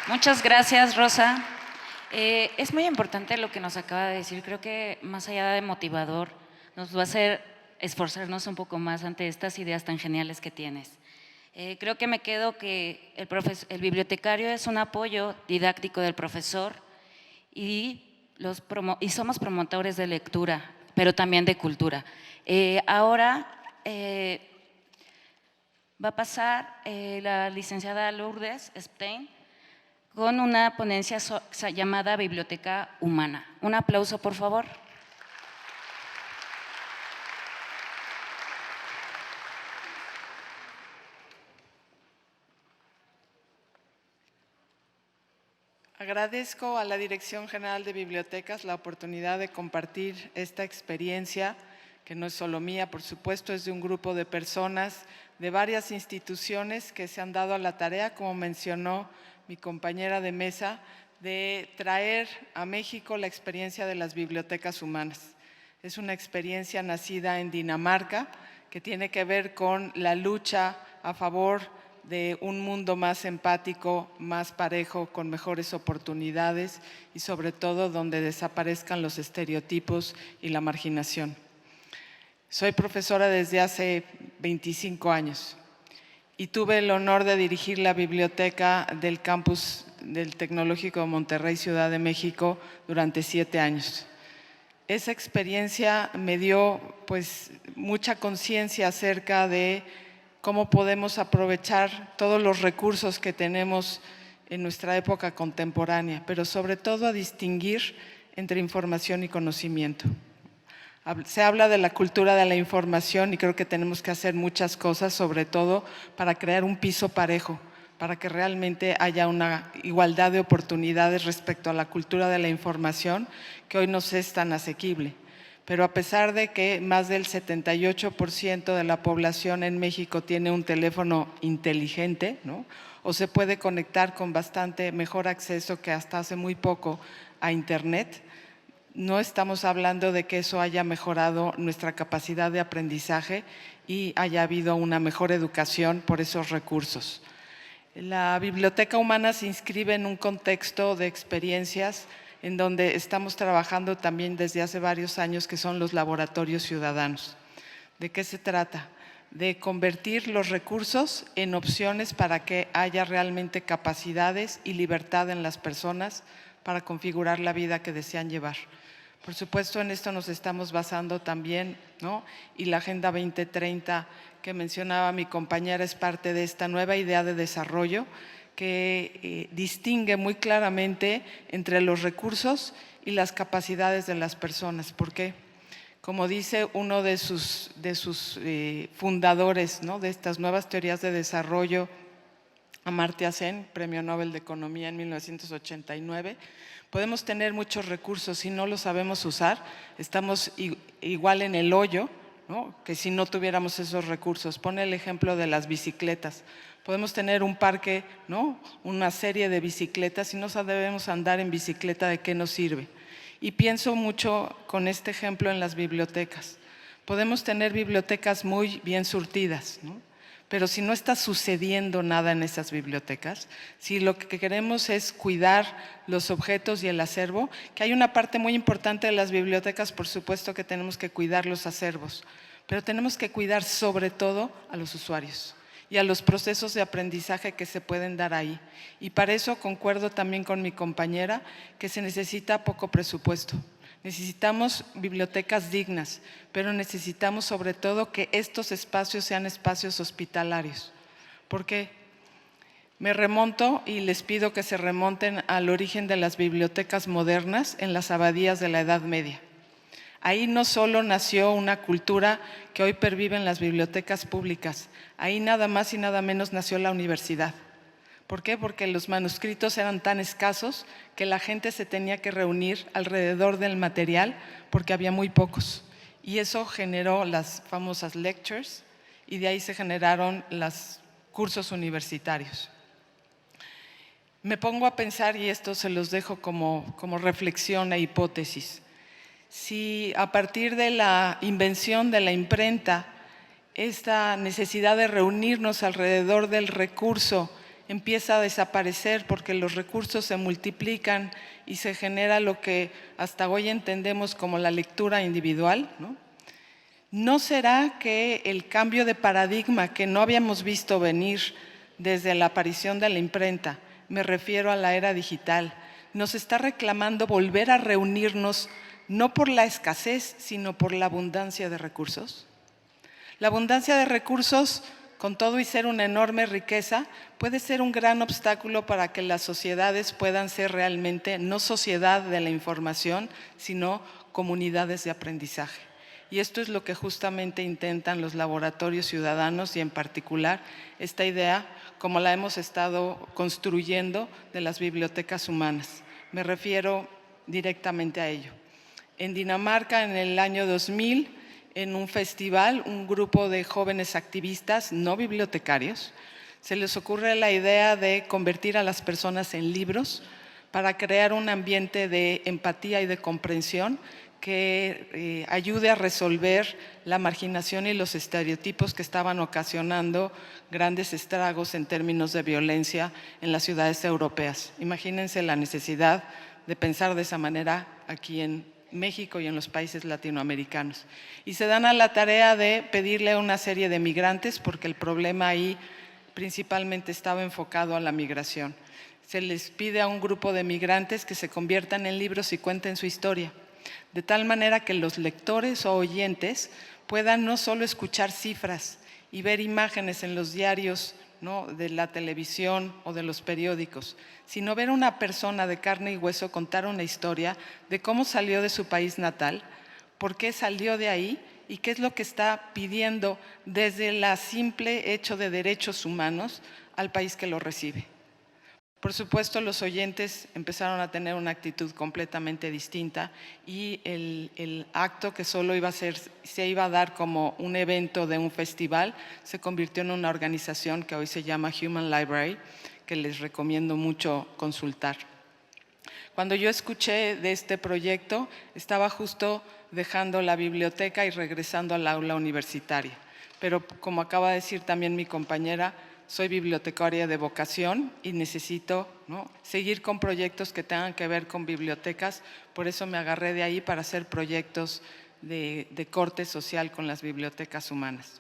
Muchas gracias, Rosa. Es muy importante lo que nos acaba de decir. Creo que más allá de motivador, nos va a hacer esforzarnos un poco más ante estas ideas tan geniales que tienes. Creo que me quedo que el bibliotecario es un apoyo didáctico del profesor y somos promotores de lectura, pero también de cultura. Ahora va a pasar la licenciada Lourdes Stein con una ponencia llamada Biblioteca Humana. Un aplauso, por favor. Agradezco a la Dirección General de Bibliotecas la oportunidad de compartir esta experiencia, que no es solo mía, por supuesto, es de un grupo de personas de varias instituciones que se han dado a la tarea, como mencionó mi compañera de mesa, de traer a México la experiencia de las bibliotecas humanas. Es una experiencia nacida en Dinamarca, que tiene que ver con la lucha a favor de un mundo más empático, más parejo, con mejores oportunidades y sobre todo donde desaparezcan los estereotipos y la marginación. Soy profesora desde hace 25 años y tuve el honor de dirigir la biblioteca del campus del Tecnológico de Monterrey, Ciudad de México, durante 7 años. Esa experiencia me dio pues mucha conciencia acerca de cómo podemos aprovechar todos los recursos que tenemos en nuestra época contemporánea, pero sobre todo a distinguir entre información y conocimiento. Se habla de la cultura de la información y creo que tenemos que hacer muchas cosas, sobre todo para crear un piso parejo, para que realmente haya una igualdad de oportunidades respecto a la cultura de la información que hoy no es tan asequible. Pero a pesar de que más del 78% de la población en México tiene un teléfono inteligente, ¿no?, o se puede conectar con bastante mejor acceso que hasta hace muy poco a Internet, no estamos hablando de que eso haya mejorado nuestra capacidad de aprendizaje y haya habido una mejor educación por esos recursos. La Biblioteca Humana se inscribe en un contexto de experiencias en donde estamos trabajando también desde hace varios años, que son los laboratorios ciudadanos. ¿De qué se trata? De convertir los recursos en opciones para que haya realmente capacidades y libertad en las personas para configurar la vida que desean llevar. Por supuesto, en esto nos estamos basando también, ¿no? Y la Agenda 2030 que mencionaba mi compañera es parte de esta nueva idea de desarrollo que distingue muy claramente entre los recursos y las capacidades de las personas. ¿Por qué? Como dice uno de sus fundadores, ¿no?, de estas nuevas teorías de desarrollo, Amartya Sen, Premio Nobel de Economía en 1989, podemos tener muchos recursos, si no los sabemos usar, estamos igual en el hoyo, ¿no?, que si no tuviéramos esos recursos. Pone el ejemplo de las bicicletas. Podemos tener un parque, ¿no?, una serie de bicicletas, si no sabemos andar en bicicleta, ¿de qué nos sirve? Y pienso mucho con este ejemplo en las bibliotecas. Podemos tener bibliotecas muy bien surtidas, ¿no?, pero si no está sucediendo nada en esas bibliotecas, si lo que queremos es cuidar los objetos y el acervo, que hay una parte muy importante de las bibliotecas, por supuesto que tenemos que cuidar los acervos, pero tenemos que cuidar sobre todo a los usuarios y a los procesos de aprendizaje que se pueden dar ahí. Y para eso concuerdo también con mi compañera que se necesita poco presupuesto. Necesitamos bibliotecas dignas, pero necesitamos sobre todo que estos espacios sean espacios hospitalarios. ¿Por qué? Me remonto y les pido que se remonten al origen de las bibliotecas modernas en las abadías de la Edad Media. Ahí no solo nació una cultura que hoy pervive en las bibliotecas públicas, ahí nada más y nada menos nació la universidad. ¿Por qué? Porque los manuscritos eran tan escasos que la gente se tenía que reunir alrededor del material porque había muy pocos. Y eso generó las famosas lectures y de ahí se generaron los cursos universitarios. Me pongo a pensar, y esto se los dejo como reflexión e hipótesis, si a partir de la invención de la imprenta, esta necesidad de reunirnos alrededor del recurso empieza a desaparecer porque los recursos se multiplican y se genera lo que hasta hoy entendemos como la lectura individual, ¿no? ¿No será que el cambio de paradigma que no habíamos visto venir desde la aparición de la imprenta, me refiero a la era digital, nos está reclamando volver a reunirnos no por la escasez, sino por la abundancia de recursos? La abundancia de recursos, con todo y ser una enorme riqueza, puede ser un gran obstáculo para que las sociedades puedan ser realmente no sociedad de la información, sino comunidades de aprendizaje. Y esto es lo que justamente intentan los laboratorios ciudadanos y en particular esta idea, como la hemos estado construyendo, de las bibliotecas humanas. Me refiero directamente a ello. En Dinamarca, en el año 2000, en un festival, un grupo de jóvenes activistas no bibliotecarios, se les ocurre la idea de convertir a las personas en libros para crear un ambiente de empatía y de comprensión que ayude a resolver la marginación y los estereotipos que estaban ocasionando grandes estragos en términos de violencia en las ciudades europeas. Imagínense la necesidad de pensar de esa manera aquí en México y en los países latinoamericanos. Y se dan a la tarea de pedirle a una serie de migrantes, porque el problema ahí principalmente estaba enfocado a la migración. Se les pide a un grupo de migrantes que se conviertan en libros y cuenten su historia, de tal manera que los lectores o oyentes puedan no solo escuchar cifras y ver imágenes en los diarios, ¿no?, de la televisión o de los periódicos, sino ver a una persona de carne y hueso contar una historia de cómo salió de su país natal, por qué salió de ahí y qué es lo que está pidiendo desde el simple hecho de derechos humanos al país que lo recibe. Por supuesto, los oyentes empezaron a tener una actitud completamente distinta y el acto que solo se iba a dar como un evento de un festival se convirtió en una organización que hoy se llama Human Library, que les recomiendo mucho consultar. Cuando yo escuché de este proyecto, estaba justo dejando la biblioteca y regresando al aula universitaria. Pero como acaba de decir también mi compañera, soy bibliotecaria de vocación y necesito, ¿no?, seguir con proyectos que tengan que ver con bibliotecas. Por eso me agarré de ahí para hacer proyectos de corte social con las bibliotecas humanas.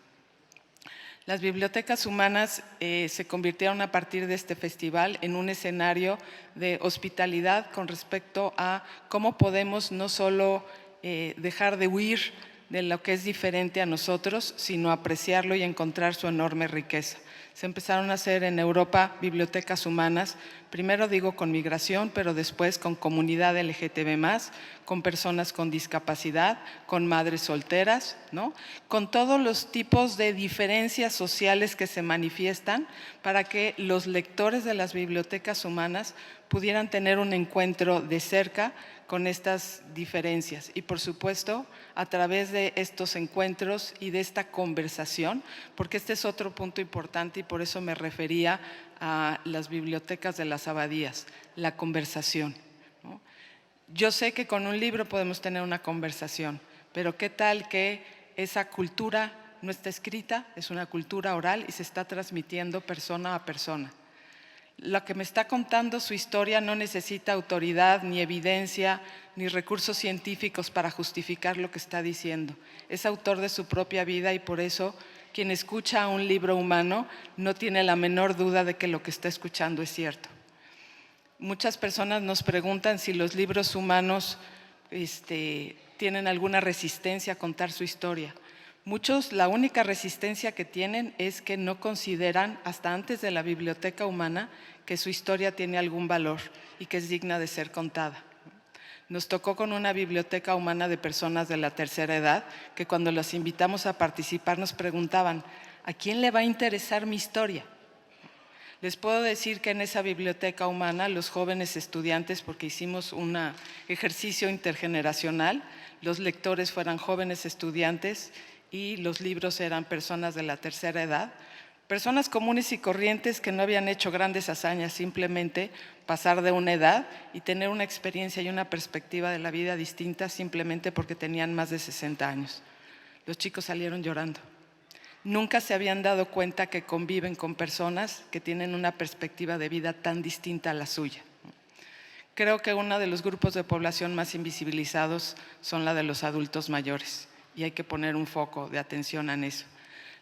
Las bibliotecas humanas se convirtieron a partir de este festival en un escenario de hospitalidad con respecto a cómo podemos no solo dejar de huir de lo que es diferente a nosotros, sino apreciarlo y encontrar su enorme riqueza. Se empezaron a hacer en Europa bibliotecas humanas, primero digo con migración, pero después con comunidad LGTB+, con personas con discapacidad, con madres solteras, ¿no?, con todos los tipos de diferencias sociales que se manifiestan para que los lectores de las bibliotecas humanas pudieran tener un encuentro de cerca con estas diferencias. Y por supuesto, a través de estos encuentros y de esta conversación, porque este es otro punto importante y por eso me refería a las bibliotecas de las abadías, la conversación, ¿no? Yo sé que con un libro podemos tener una conversación, pero ¿qué tal que esa cultura no está escrita, es una cultura oral y se está transmitiendo persona a persona? La que me está contando su historia no necesita autoridad, ni evidencia, ni recursos científicos para justificar lo que está diciendo. Es autor de su propia vida y por eso quien escucha un libro humano no tiene la menor duda de que lo que está escuchando es cierto. Muchas personas nos preguntan si los libros humanos tienen alguna resistencia a contar su historia. Muchos, la única resistencia que tienen es que no consideran, hasta antes de la biblioteca humana, que su historia tiene algún valor y que es digna de ser contada. Nos tocó con una biblioteca humana de personas de la tercera edad que cuando las invitamos a participar nos preguntaban, ¿a quién le va a interesar mi historia? Les puedo decir que en esa biblioteca humana los jóvenes estudiantes, porque hicimos un ejercicio intergeneracional, los lectores fueran jóvenes estudiantes y los libros eran personas de la tercera edad, personas comunes y corrientes que no habían hecho grandes hazañas, simplemente pasar de una edad y tener una experiencia y una perspectiva de la vida distinta simplemente porque tenían más de 60 años. Los chicos salieron llorando. nunca se habían dado cuenta que conviven con personas que tienen una perspectiva de vida tan distinta a la suya. Creo que uno de los grupos de población más invisibilizados son la de los adultos mayores, y hay que poner un foco de atención en eso.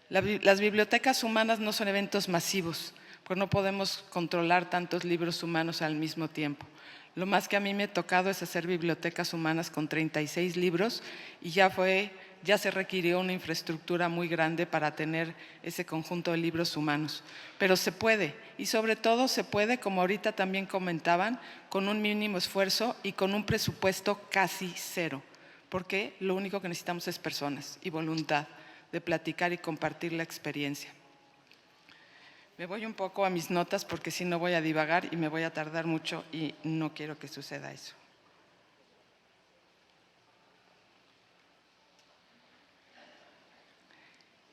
Las bibliotecas humanas no son eventos masivos, pues no podemos controlar tantos libros humanos al mismo tiempo. Lo más que a mí me ha tocado es hacer bibliotecas humanas con 36 libros y ya se requirió una infraestructura muy grande para tener ese conjunto de libros humanos. Pero se puede, y sobre todo se puede, como ahorita también comentaban, con un mínimo esfuerzo y con un presupuesto casi cero, porque lo único que necesitamos es personas y voluntad de platicar y compartir la experiencia. Me voy un poco a mis notas porque si no voy a divagar y me voy a tardar mucho y no quiero que suceda eso.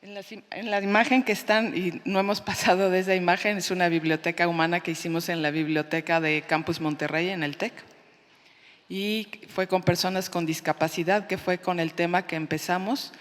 En la imagen que están, y no hemos pasado de esa imagen, es una biblioteca humana que hicimos en la biblioteca de Campus Monterrey, en el TEC. Y fue con personas con discapacidad, que fue con el tema que empezamos.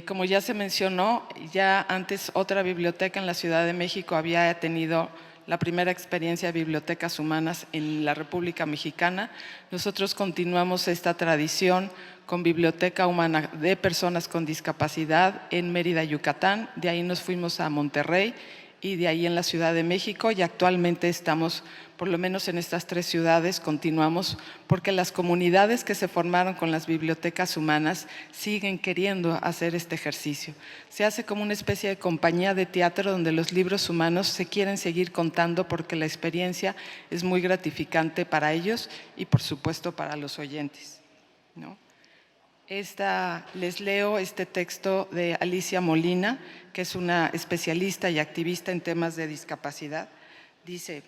Como ya se mencionó, ya antes otra biblioteca en la Ciudad de México había tenido la primera experiencia de bibliotecas humanas en la República Mexicana. Nosotros continuamos esta tradición con biblioteca humana de personas con discapacidad en Mérida, Yucatán. De ahí nos fuimos a Monterrey y de ahí en la Ciudad de México, y actualmente estamos, por lo menos en estas 3 ciudades, continuamos porque las comunidades que se formaron con las bibliotecas humanas siguen queriendo hacer este ejercicio. Se hace como una especie de compañía de teatro donde los libros humanos se quieren seguir contando porque la experiencia es muy gratificante para ellos y por supuesto para los oyentes, ¿no? Les leo este texto de Alicia Molina, que es una especialista y activista en temas de discapacidad. Dice,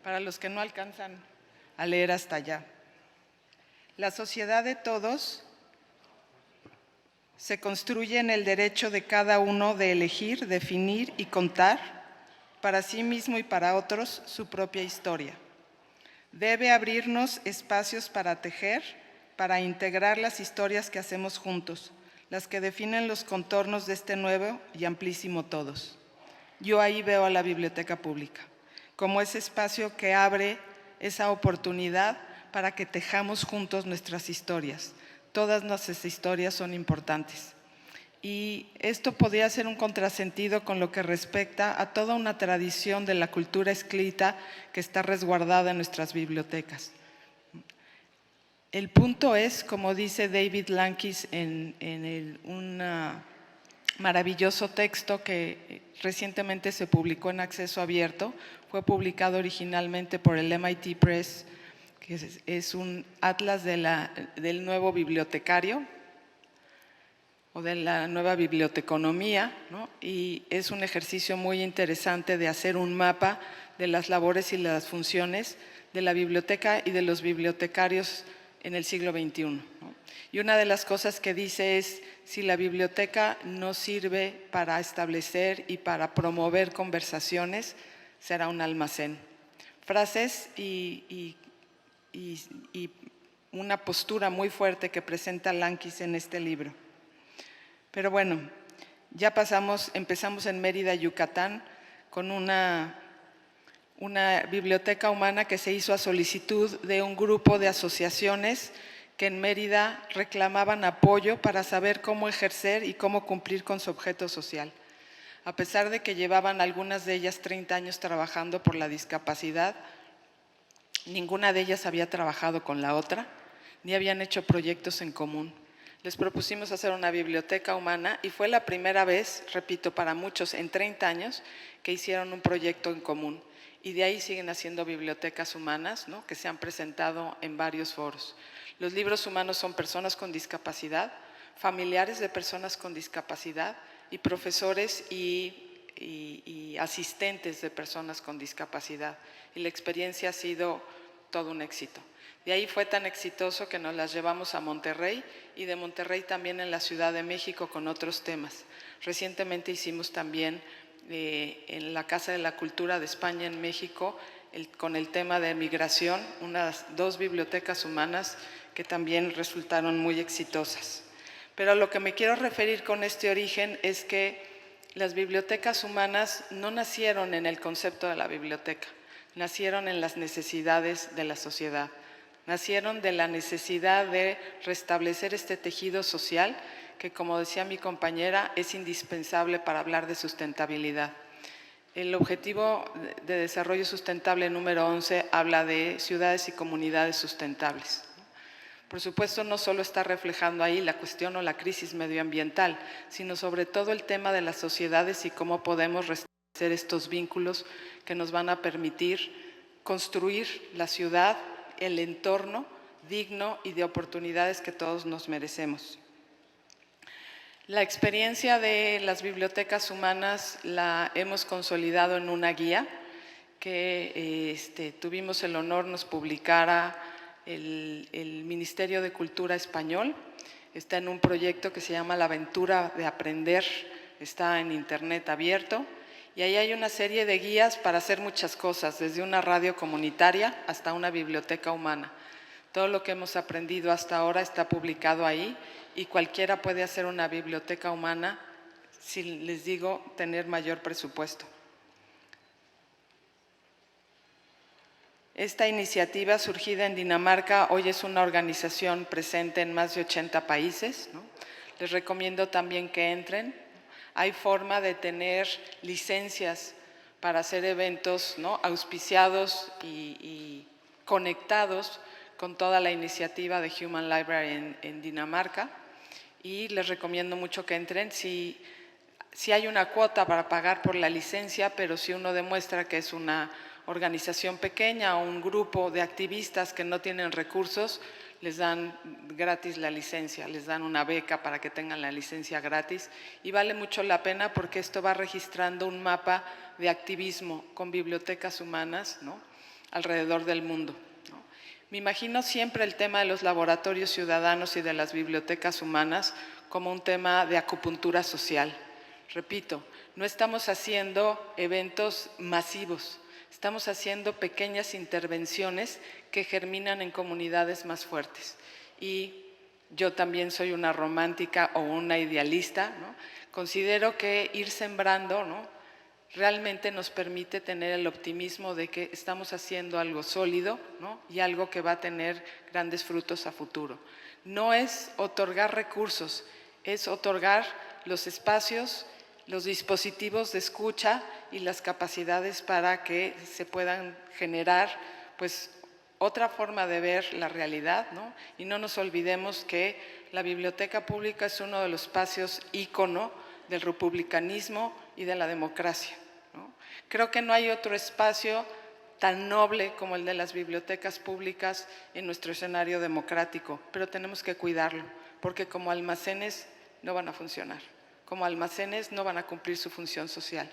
para los que no alcanzan a leer hasta allá: la sociedad de todos se construye en el derecho de cada uno de elegir, definir y contar para sí mismo y para otros su propia historia. Debe abrirnos espacios para tejer, para integrar las historias que hacemos juntos, las que definen los contornos de este nuevo y amplísimo todos. Yo ahí veo a la biblioteca pública como ese espacio que abre esa oportunidad para que tejamos juntos nuestras historias. Todas nuestras historias son importantes. Y esto podría ser un contrasentido con lo que respecta a toda una tradición de la cultura escrita que está resguardada en nuestras bibliotecas. El punto es, como dice David Lankes en un maravilloso texto que recientemente se publicó en acceso abierto, fue publicado originalmente por el MIT Press, que es un atlas del nuevo bibliotecario, o de la nueva biblioteconomía, ¿no? Y es un ejercicio muy interesante de hacer un mapa de las labores y las funciones de la biblioteca y de los bibliotecarios en el siglo XXI, ¿no? Y una de las cosas que dice es, si la biblioteca no sirve para establecer y para promover conversaciones, será un almacén. Frases y una postura muy fuerte que presenta Lankes en este libro. Pero bueno, ya empezamos en Mérida, Yucatán, con una biblioteca humana que se hizo a solicitud de un grupo de asociaciones que en Mérida reclamaban apoyo para saber cómo ejercer y cómo cumplir con su objeto social. A pesar de que llevaban algunas de ellas 30 años trabajando por la discapacidad, ninguna de ellas había trabajado con la otra, ni habían hecho proyectos en común. Les propusimos hacer una biblioteca humana y fue la primera vez, repito, para muchos en 30 años, que hicieron un proyecto en común. Y de ahí siguen haciendo bibliotecas humanas, ¿no?, que se han presentado en varios foros. Los libros humanos son personas con discapacidad, familiares de personas con discapacidad y profesores y asistentes de personas con discapacidad. Y la experiencia ha sido todo un éxito. De ahí fue tan exitoso que nos las llevamos a Monterrey y de Monterrey también en la Ciudad de México con otros temas. Recientemente hicimos también en la Casa de la Cultura de España en México con el tema de migración, unas 2 bibliotecas humanas que también resultaron muy exitosas. Pero a lo que me quiero referir con este origen es que las bibliotecas humanas no nacieron en el concepto de la biblioteca, nacieron en las necesidades de la sociedad, nacieron de la necesidad de restablecer este tejido social que, como decía mi compañera, es indispensable para hablar de sustentabilidad. El Objetivo de Desarrollo Sustentable número 11 habla de ciudades y comunidades sustentables. Por supuesto, no solo está reflejando ahí la cuestión o la crisis medioambiental, sino sobre todo el tema de las sociedades y cómo podemos restablecer estos vínculos que nos van a permitir construir la ciudad, el entorno digno y de oportunidades que todos nos merecemos. La experiencia de las bibliotecas humanas la hemos consolidado en una guía que tuvimos el honor nos publicara el Ministerio de Cultura español. Está en un proyecto que se llama La Aventura de Aprender, está en internet abierto y ahí hay una serie de guías para hacer muchas cosas, desde una radio comunitaria hasta una biblioteca humana. Todo lo que hemos aprendido hasta ahora está publicado ahí y cualquiera puede hacer una biblioteca humana, si les digo, tener mayor presupuesto. Esta iniciativa surgida en Dinamarca hoy es una organización presente en más de 80 países, ¿no? Les recomiendo también que entren. Hay forma de tener licencias para hacer eventos, ¿no?, auspiciados y conectados con toda la iniciativa de Human Library en Dinamarca. Y les recomiendo mucho que entren. Si hay una cuota para pagar por la licencia, pero si uno demuestra que es una organización pequeña o un grupo de activistas que no tienen recursos, les dan gratis la licencia, les dan una beca para que tengan la licencia gratis y vale mucho la pena porque esto va registrando un mapa de activismo con bibliotecas humanas, ¿no?, alrededor del mundo. Me imagino siempre el tema de los laboratorios ciudadanos y de las bibliotecas humanas como un tema de acupuntura social. Repito, no estamos haciendo eventos masivos, estamos haciendo pequeñas intervenciones que germinan en comunidades más fuertes. Y yo también soy una romántica o una idealista, ¿no? Considero que ir sembrando, ¿no?, realmente nos permite tener el optimismo de que estamos haciendo algo sólido, ¿no?, y algo que va a tener grandes frutos a futuro. No es otorgar recursos, es otorgar los espacios, los dispositivos de escucha y las capacidades para que se puedan generar, pues, otra forma de ver la realidad, ¿no? Y no nos olvidemos que la biblioteca pública es uno de los espacios ícono del republicanismo y de la democracia, ¿no? Creo que no hay otro espacio tan noble como el de las bibliotecas públicas en nuestro escenario democrático, pero tenemos que cuidarlo, porque como almacenes no van a funcionar, como almacenes no van a cumplir su función social.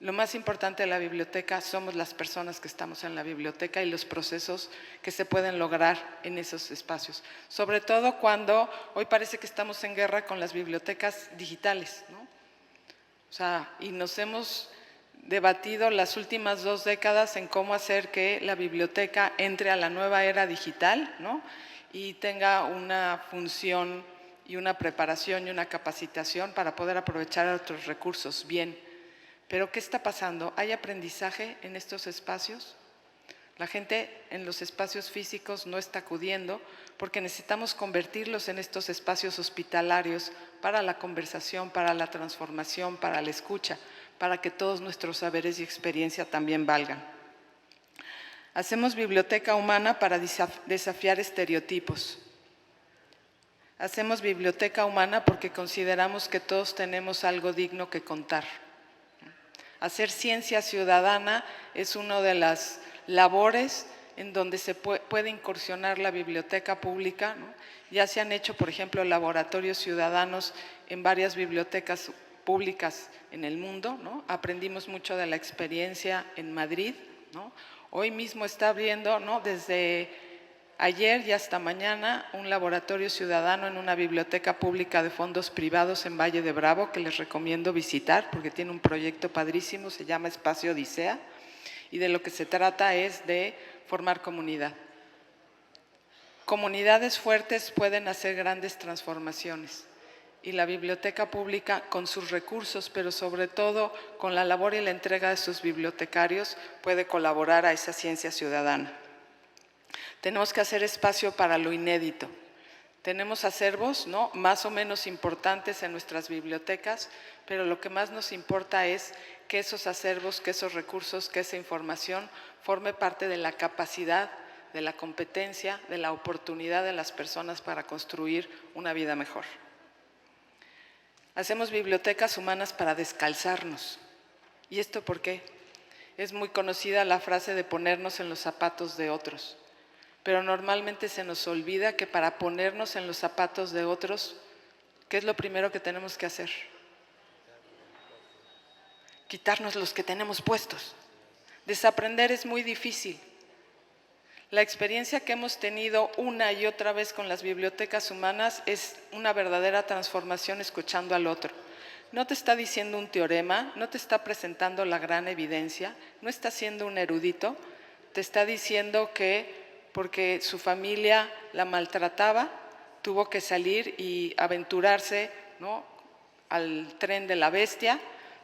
Lo más importante de la biblioteca somos las personas que estamos en la biblioteca y los procesos que se pueden lograr en esos espacios. Sobre todo cuando hoy parece que estamos en guerra con las bibliotecas digitales, ¿no? O sea, y nos hemos debatido las últimas 2 décadas en cómo hacer que la biblioteca entre a la nueva era digital, ¿no?, y tenga una función y una preparación y una capacitación para poder aprovechar otros recursos bien. Pero ¿qué está pasando? ¿Hay aprendizaje en estos espacios? La gente en los espacios físicos no está acudiendo porque necesitamos convertirlos en estos espacios hospitalarios para la conversación, para la transformación, para la escucha, para que todos nuestros saberes y experiencia también valgan. Hacemos biblioteca humana para desafiar estereotipos. Hacemos biblioteca humana porque consideramos que todos tenemos algo digno que contar. Hacer ciencia ciudadana es una de las labores en donde se puede incursionar la biblioteca pública, ¿no? Ya se han hecho, por ejemplo, laboratorios ciudadanos en varias bibliotecas públicas en el mundo, ¿no? Aprendimos mucho de la experiencia en Madrid, ¿no? Hoy mismo está abriendo, ¿no?, desde ayer y hasta mañana un laboratorio ciudadano en una biblioteca pública de fondos privados en Valle de Bravo que les recomiendo visitar porque tiene un proyecto padrísimo, se llama Espacio Odisea y de lo que se trata es de formar comunidad. Comunidades fuertes pueden hacer grandes transformaciones y la biblioteca pública con sus recursos, pero sobre todo con la labor y la entrega de sus bibliotecarios, puede colaborar a esa ciencia ciudadana. Tenemos que hacer espacio para lo inédito. Tenemos acervos, ¿no?, más o menos importantes en nuestras bibliotecas, pero lo que más nos importa es que esos acervos, que esos recursos, que esa información forme parte de la capacidad, de la competencia, de la oportunidad de las personas para construir una vida mejor. Hacemos bibliotecas humanas para descalzarnos. ¿Y esto por qué? Es muy conocida la frase de ponernos en los zapatos de otros, pero normalmente se nos olvida que para ponernos en los zapatos de otros, ¿qué es lo primero que tenemos que hacer? Quitarnos los que tenemos puestos. Desaprender es muy difícil. La experiencia que hemos tenido una y otra vez con las bibliotecas humanas es una verdadera transformación escuchando al otro. No te está diciendo un teorema, no te está presentando la gran evidencia, no está siendo un erudito, te está diciendo que porque su familia la maltrataba, tuvo que salir y aventurarse, ¿no?, al tren de la bestia,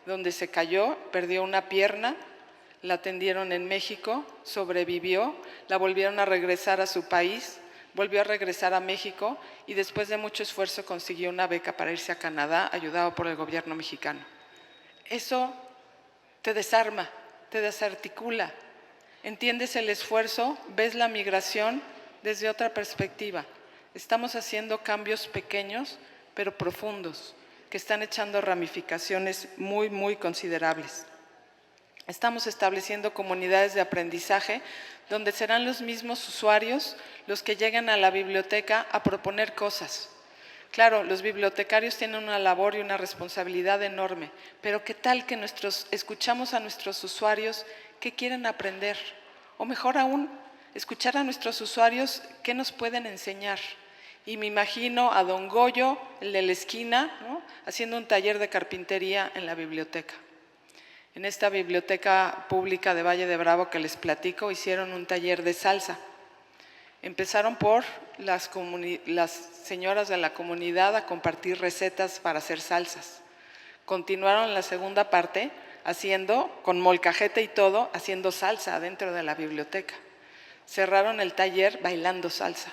donde se cayó, perdió una pierna, la atendieron en México, sobrevivió, la volvieron a regresar a su país, volvió a regresar a México y después de mucho esfuerzo consiguió una beca para irse a Canadá, ayudado por el gobierno mexicano. Eso te desarma, te desarticula. Entiendes el esfuerzo, ves la migración desde otra perspectiva. Estamos haciendo cambios pequeños, pero profundos, que están echando ramificaciones muy, muy considerables. Estamos estableciendo comunidades de aprendizaje donde serán los mismos usuarios los que lleguen a la biblioteca a proponer cosas. Claro, los bibliotecarios tienen una labor y una responsabilidad enorme, pero ¿qué tal que escuchamos a nuestros usuarios qué quieren aprender? O mejor aún, escuchar a nuestros usuarios qué nos pueden enseñar. Y me imagino a don Goyo, el de la esquina, ¿no?, haciendo un taller de carpintería en la biblioteca. En esta biblioteca pública de Valle de Bravo que les platico, hicieron un taller de salsa. Empezaron por las señoras de la comunidad a compartir recetas para hacer salsas. Continuaron la segunda parte haciendo, con molcajete y todo, haciendo salsa dentro de la biblioteca. Cerraron el taller bailando salsa.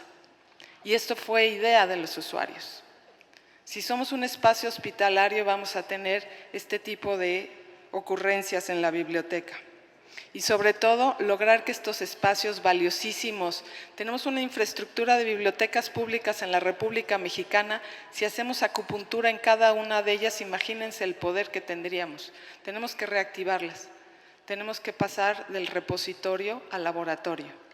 Y esto fue idea de los usuarios. Si somos un espacio hospitalario, vamos a tener este tipo de ocurrencias en la biblioteca. Y sobre todo, lograr que estos espacios valiosísimos, tenemos una infraestructura de bibliotecas públicas en la República Mexicana, si hacemos acupuntura en cada una de ellas, imagínense el poder que tendríamos. Tenemos que reactivarlas, tenemos que pasar del repositorio al laboratorio.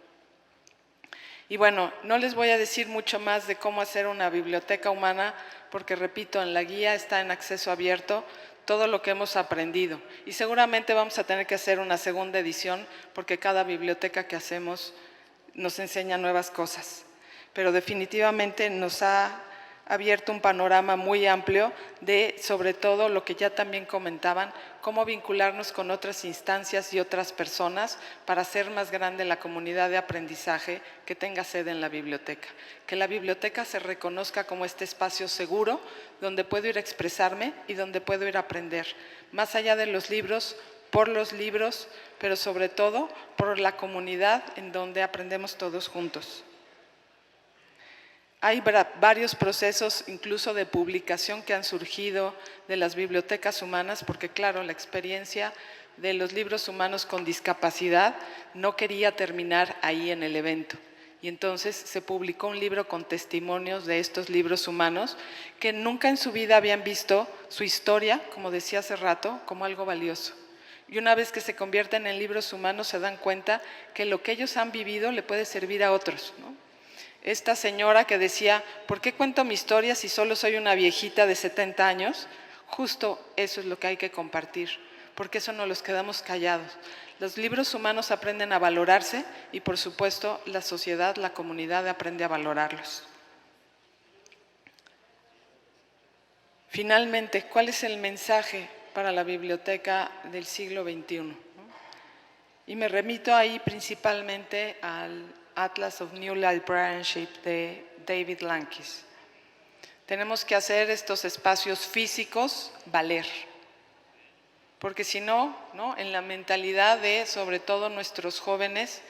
Y bueno, no les voy a decir mucho más de cómo hacer una biblioteca humana, porque repito, en la guía está en acceso abierto todo lo que hemos aprendido. Y seguramente vamos a tener que hacer una segunda edición, porque cada biblioteca que hacemos nos enseña nuevas cosas. Pero definitivamente nos ha abierto un panorama muy amplio de, sobre todo, lo que ya también comentaban, cómo vincularnos con otras instancias y otras personas para hacer más grande la comunidad de aprendizaje que tenga sede en la biblioteca. Que la biblioteca se reconozca como este espacio seguro donde puedo ir a expresarme y donde puedo ir a aprender, más allá de los libros, por los libros, pero sobre todo por la comunidad en donde aprendemos todos juntos. Hay varios procesos incluso de publicación que han surgido de las bibliotecas humanas, porque claro, la experiencia de los libros humanos con discapacidad no quería terminar ahí en el evento. Y entonces se publicó un libro con testimonios de estos libros humanos que nunca en su vida habían visto su historia, como decía hace rato, como algo valioso. Y una vez que se convierten en libros humanos se dan cuenta que lo que ellos han vivido le puede servir a otros, ¿no? Esta señora que decía, ¿por qué cuento mi historia si solo soy una viejita de 70 años? Justo eso es lo que hay que compartir, porque eso no los quedamos callados. Los libros humanos aprenden a valorarse y, por supuesto, la sociedad, la comunidad aprende a valorarlos. Finalmente, ¿cuál es el mensaje para la biblioteca del siglo XXI? Y me remito ahí principalmente al Atlas of New Librarianship de David Lankes. Tenemos que hacer estos espacios físicos valer, porque si no, en la mentalidad de, sobre todo nuestros jóvenes,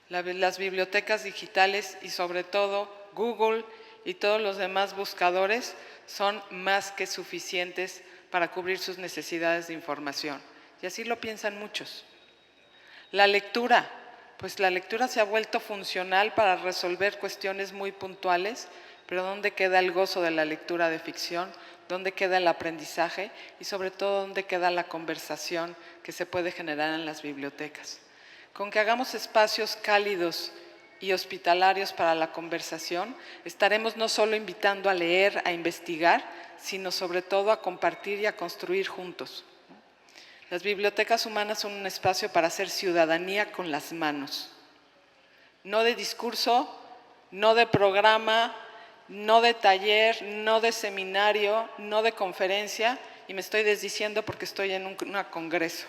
las bibliotecas digitales y sobre todo Google y todos los demás buscadores son más que suficientes para cubrir sus necesidades de información. Y así lo piensan muchos. La lectura, pues la lectura se ha vuelto funcional para resolver cuestiones muy puntuales, pero ¿dónde queda el gozo de la lectura de ficción? ¿Dónde queda el aprendizaje? Y sobre todo, ¿dónde queda la conversación que se puede generar en las bibliotecas? Con que hagamos espacios cálidos y hospitalarios para la conversación, estaremos no solo invitando a leer, a investigar, sino sobre todo a compartir y a construir juntos. Las bibliotecas humanas son un espacio para hacer ciudadanía con las manos. No de discurso, no de programa, no de taller, no de seminario, no de conferencia, y me estoy desdiciendo porque estoy en un congreso.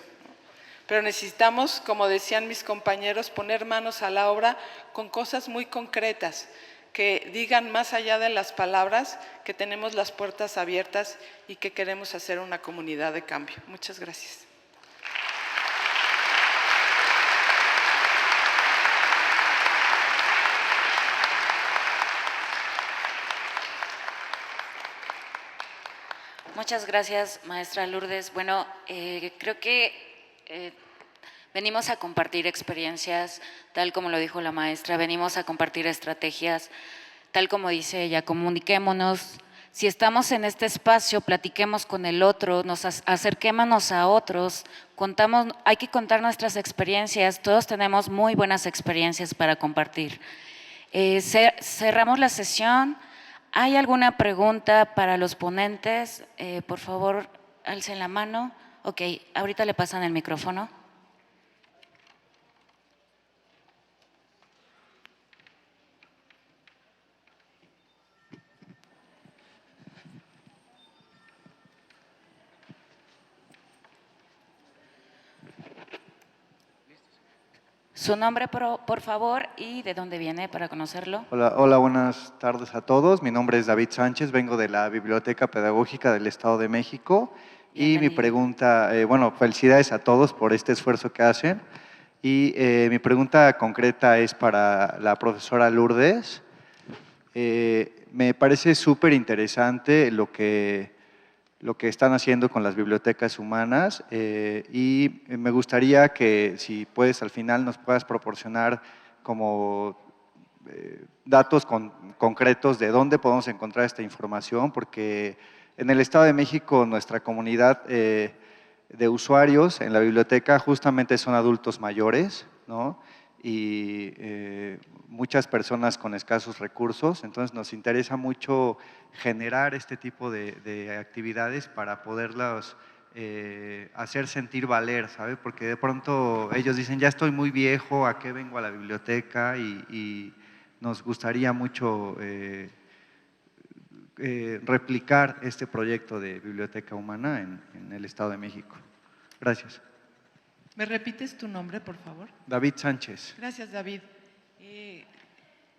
Pero necesitamos, como decían mis compañeros, poner manos a la obra con cosas muy concretas, que digan más allá de las palabras que tenemos las puertas abiertas y que queremos hacer una comunidad de cambio. Muchas gracias. Muchas gracias, maestra Lourdes. Bueno, creo que venimos a compartir experiencias, tal como lo dijo la maestra, venimos a compartir estrategias, tal como dice ella, comuniquémonos. Si estamos en este espacio, platiquemos con el otro, acerquémonos a otros, hay que contar nuestras experiencias, todos tenemos muy buenas experiencias para compartir. Cerramos la sesión. ¿Hay alguna pregunta para los ponentes? Por favor, alcen la mano. Ok, ahorita le pasan el micrófono. Su nombre, por favor, y de dónde viene para conocerlo. Hola, buenas tardes a todos. Mi nombre es David Sánchez, vengo de la Biblioteca Pedagógica del Estado de México. Y mi pregunta, felicidades a todos por este esfuerzo que hacen. Y mi pregunta concreta es para la profesora Lourdes. Me parece súper interesante lo que están haciendo con las bibliotecas humanas y me gustaría que, si puedes, al final nos puedas proporcionar como datos concretos de dónde podemos encontrar esta información, porque en el Estado de México nuestra comunidad de usuarios en la biblioteca justamente son adultos mayores, ¿no? Y muchas personas con escasos recursos, entonces nos interesa mucho generar este tipo de actividades para poderlas hacer sentir valer, ¿sabe? Porque de pronto ellos dicen, ya estoy muy viejo, ¿a qué vengo a la biblioteca? Y nos gustaría mucho replicar este proyecto de biblioteca humana en el Estado de México. Gracias. ¿Me repites tu nombre, por favor? David Sánchez. Gracias, David.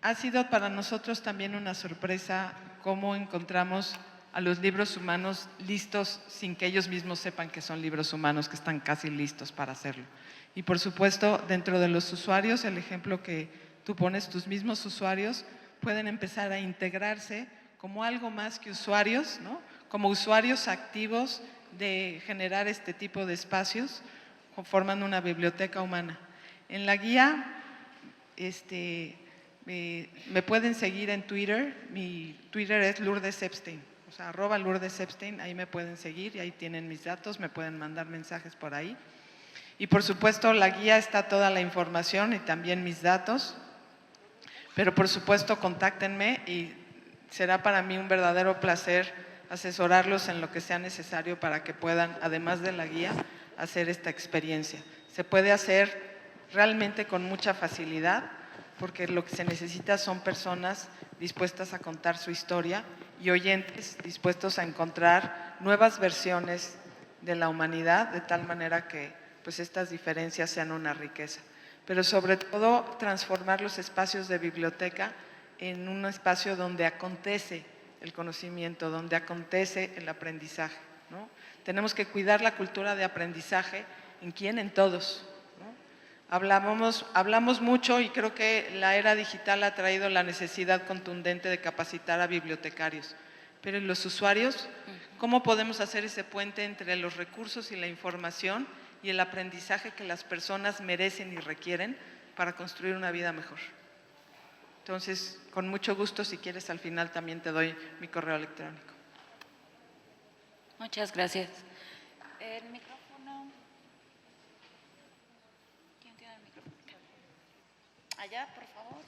Ha sido para nosotros también una sorpresa cómo encontramos a los libros humanos listos sin que ellos mismos sepan que son libros humanos, que están casi listos para hacerlo. Y por supuesto, dentro de los usuarios, el ejemplo que tú pones, tus mismos usuarios pueden empezar a integrarse como algo más que usuarios, ¿no? Como usuarios activos de generar este tipo de espacios, formando una biblioteca humana. En la guía, me pueden seguir en Twitter, mi Twitter es Lourdes Epstein, o sea, @Lourdes Epstein, ahí me pueden seguir y ahí tienen mis datos, me pueden mandar mensajes por ahí. Y por supuesto, la guía está toda la información y también mis datos, pero por supuesto, contáctenme y será para mí un verdadero placer asesorarlos en lo que sea necesario para que puedan, además de la guía, hacer esta experiencia. Se puede hacer realmente con mucha facilidad, porque lo que se necesita son personas dispuestas a contar su historia y oyentes dispuestos a encontrar nuevas versiones de la humanidad, de tal manera que pues, estas diferencias sean una riqueza. pero sobre todo transformar los espacios de biblioteca en un espacio donde acontece el conocimiento, donde acontece el aprendizaje, ¿no? Tenemos que cuidar la cultura de aprendizaje. ¿En quién? En todos, ¿no? Hablamos mucho y creo que la era digital ha traído la necesidad contundente de capacitar a bibliotecarios. Pero ¿y los usuarios? ¿Cómo podemos hacer ese puente entre los recursos y la información y el aprendizaje que las personas merecen y requieren para construir una vida mejor? Entonces, con mucho gusto, si quieres, al final también te doy mi correo electrónico. Muchas gracias. El micrófono. ¿Quién tiene el micrófono? Allá, por favor.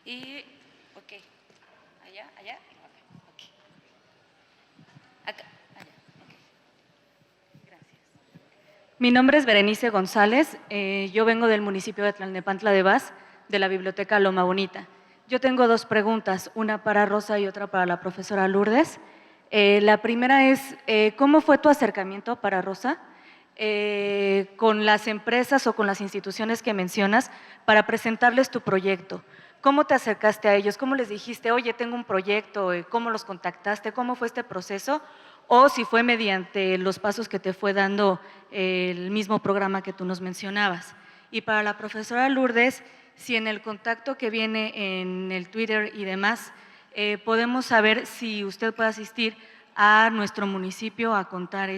Y, ok. Allá, allá. Ok. Acá, allá. Ok. Gracias. Mi nombre es Berenice González, yo vengo del municipio de Tlalnepantla de Vaz, de la Biblioteca Loma Bonita. Yo tengo dos preguntas, una para Rosa y otra para la profesora Lourdes. La primera es, ¿cómo fue tu acercamiento para Rosa con las empresas o con las instituciones que mencionas para presentarles tu proyecto? ¿Cómo te acercaste a ellos? ¿Cómo les dijiste, oye, tengo un proyecto? ¿Cómo los contactaste? ¿Cómo fue este proceso? O si fue mediante los pasos que te fue dando el mismo programa que tú nos mencionabas. Y para la profesora Lourdes, si en el contacto que viene en el Twitter y demás, podemos saber si usted puede asistir a nuestro municipio a contar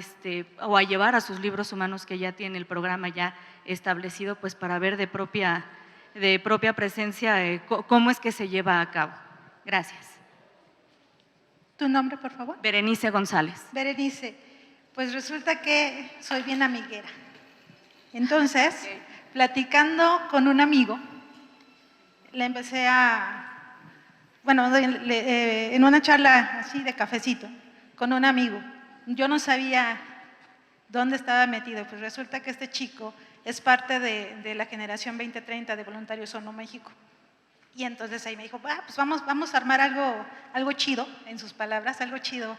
o a llevar a sus libros humanos que ya tiene el programa ya establecido, pues para ver de propia presencia cómo es que se lleva a cabo. Gracias. ¿Tu nombre, por favor? Berenice González. Berenice, pues resulta que soy bien amiguera. Entonces, platicando con un amigo, le empecé en una charla así de cafecito, con un amigo. Yo no sabía dónde estaba metido, pues resulta que este chico es parte de la generación 2030 de Voluntarios ONU México. Y entonces ahí me dijo, pues vamos a armar algo chido, en sus palabras, algo chido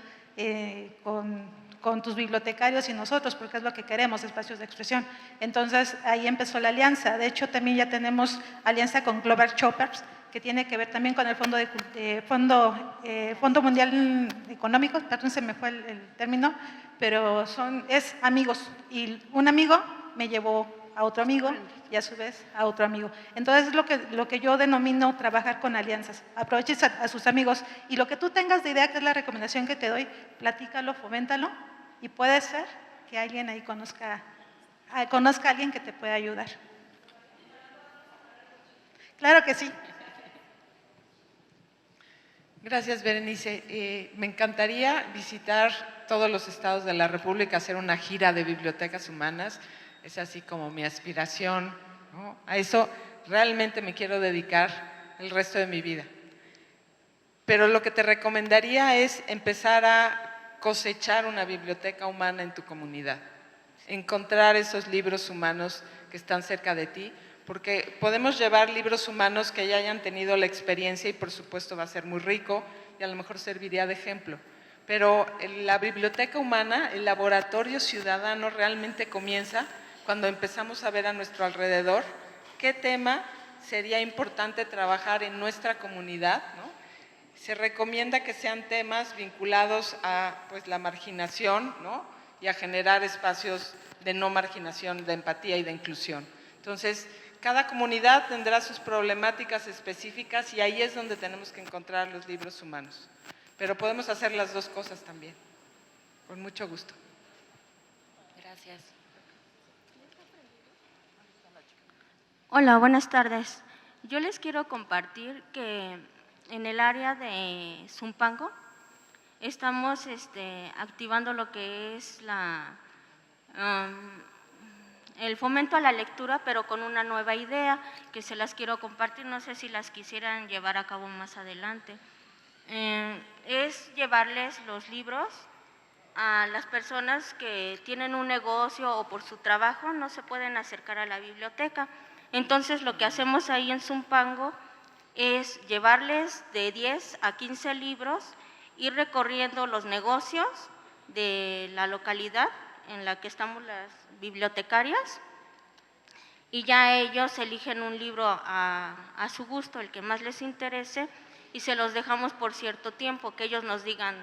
con tus bibliotecarios y nosotros, porque es lo que queremos, espacios de expresión. Entonces ahí empezó la alianza. De hecho, también ya tenemos alianza con Global Shoppers, que tiene que ver también con el Fondo Mundial Económico, perdón, se me fue el término, pero es amigos. Y un amigo me llevó a otro amigo y a su vez a otro amigo. Entonces es lo que yo denomino trabajar con alianzas. Aproveches a sus amigos y lo que tú tengas de idea, que es la recomendación que te doy, platícalo, foméntalo y puede ser que alguien ahí conozca a alguien que te pueda ayudar. Claro que sí. Gracias, Berenice. Me encantaría visitar todos los estados de la República, hacer una gira de bibliotecas humanas. Es así como mi aspiración, ¿no? A eso realmente me quiero dedicar el resto de mi vida. Pero lo que te recomendaría es empezar a cosechar una biblioteca humana en tu comunidad. Encontrar esos libros humanos que están cerca de ti, porque podemos llevar libros humanos que ya hayan tenido la experiencia y por supuesto va a ser muy rico y a lo mejor serviría de ejemplo. Pero la biblioteca humana, el laboratorio ciudadano realmente comienza cuando empezamos a ver a nuestro alrededor qué tema sería importante trabajar en nuestra comunidad, ¿no? Se recomienda que sean temas vinculados a la marginación, ¿no? Y a generar espacios de no marginación, de empatía y de inclusión. Entonces, cada comunidad tendrá sus problemáticas específicas y ahí es donde tenemos que encontrar los libros humanos. Pero podemos hacer las dos cosas también, con mucho gusto. Gracias. Hola, buenas tardes. Yo les quiero compartir que en el área de Zumpango estamos activando lo que es el fomento a la lectura, pero con una nueva idea que se las quiero compartir, no sé si las quisieran llevar a cabo más adelante. Es llevarles los libros a las personas que tienen un negocio o por su trabajo no se pueden acercar a la biblioteca. Entonces, lo que hacemos ahí en Zumpango es llevarles de 10 a 15 libros, ir recorriendo los negocios de la localidad en la que estamos las bibliotecarias y ya ellos eligen un libro a su gusto, el que más les interese, y se los dejamos por cierto tiempo, que ellos nos digan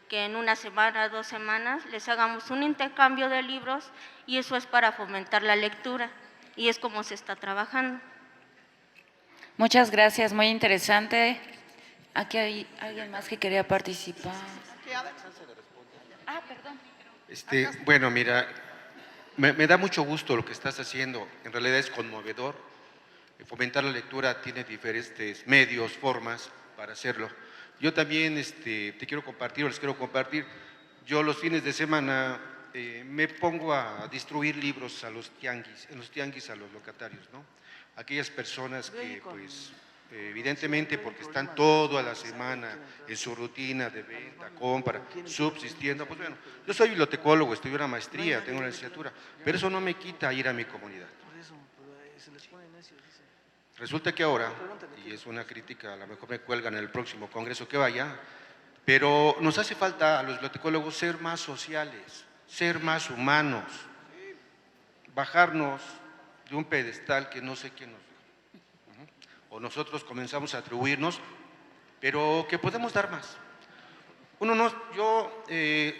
que en una semana, 2 semanas, les hagamos un intercambio de libros, y eso es para fomentar la lectura, y es como se está trabajando. Muchas gracias, muy interesante. Aquí hay alguien más que quería participar. Perdón. Bueno, mira, me da mucho gusto lo que estás haciendo, en realidad es conmovedor. Fomentar la lectura tiene diferentes medios, formas para hacerlo. Yo también te quiero compartir, o les quiero compartir, yo los fines de semana me pongo a distribuir libros a los tianguis, en los tianguis a los locatarios, ¿no? Aquellas personas que, pues, evidentemente porque están toda la semana en su rutina de venta, compra, subsistiendo, pues bueno, yo soy bibliotecólogo, estudié una maestría, tengo una licenciatura, pero eso no me quita ir a mi comunidad. Resulta que ahora, y es una crítica, a lo mejor me cuelgan en el próximo congreso que vaya, pero nos hace falta a los bibliotecólogos ser más sociales, ser más humanos, bajarnos de un pedestal que no sé quién nos dio. O nosotros comenzamos a atribuirnos, pero que podemos dar más. Yo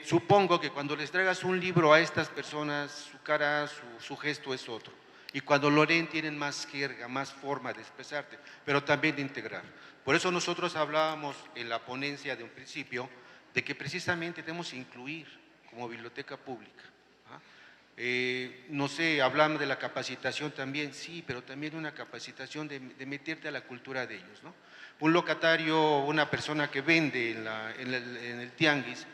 supongo que cuando les traigas un libro a estas personas, su cara, su gesto es otro. Y cuando lo leen tienen más jerga, más forma de expresarte, pero también de integrar. Por eso nosotros hablábamos en la ponencia de un principio de que precisamente tenemos que incluir como biblioteca pública. No sé, hablamos de la capacitación también, sí, pero también una capacitación de meterte a la cultura de ellos, ¿no? Un locatario, una persona que vende en el tianguis,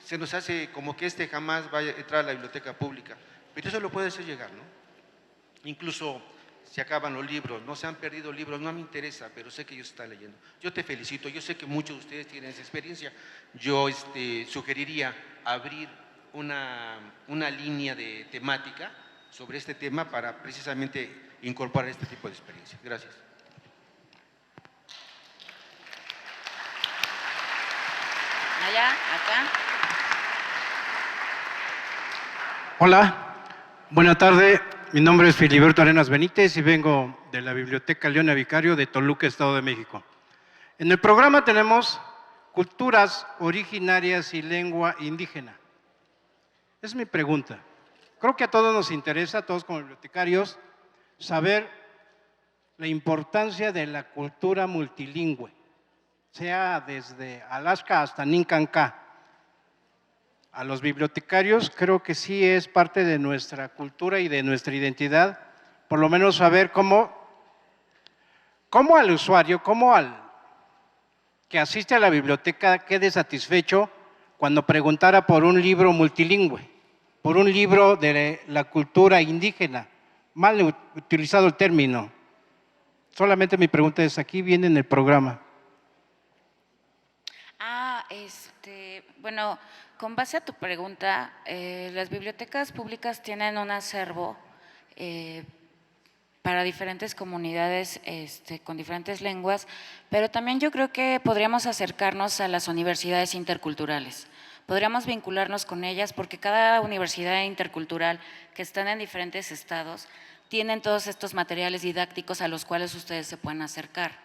se nos hace como que jamás vaya a entrar a la biblioteca pública, pero eso lo puede hacer llegar, ¿no? Incluso se acaban los libros, no se han perdido libros, no me interesa, pero sé que ellos están leyendo. Yo te felicito, yo sé que muchos de ustedes tienen esa experiencia. Yo sugeriría abrir una línea de temática sobre este tema para precisamente incorporar este tipo de experiencias. Gracias. Allá, acá. Hola, buena tarde. Mi nombre es Filiberto Arenas Benítez y vengo de la Biblioteca Leona Vicario de Toluca, Estado de México. En el programa tenemos culturas originarias y lengua indígena. Es mi pregunta. Creo que a todos nos interesa, a todos como bibliotecarios, saber la importancia de la cultura multilingüe, sea desde Alaska hasta Nincancá. A los bibliotecarios creo que sí es parte de nuestra cultura y de nuestra identidad, por lo menos saber cómo al usuario, cómo al que asiste a la biblioteca quede satisfecho cuando preguntara por un libro multilingüe, por un libro de la cultura indígena. Mal utilizado el término. Solamente mi pregunta es, aquí viene en el programa. Bueno, con base a tu pregunta, las bibliotecas públicas tienen un acervo para diferentes comunidades con diferentes lenguas, pero también yo creo que podríamos acercarnos a las universidades interculturales. Podríamos vincularnos con ellas porque cada universidad intercultural que están en diferentes estados tienen todos estos materiales didácticos a los cuales ustedes se pueden acercar.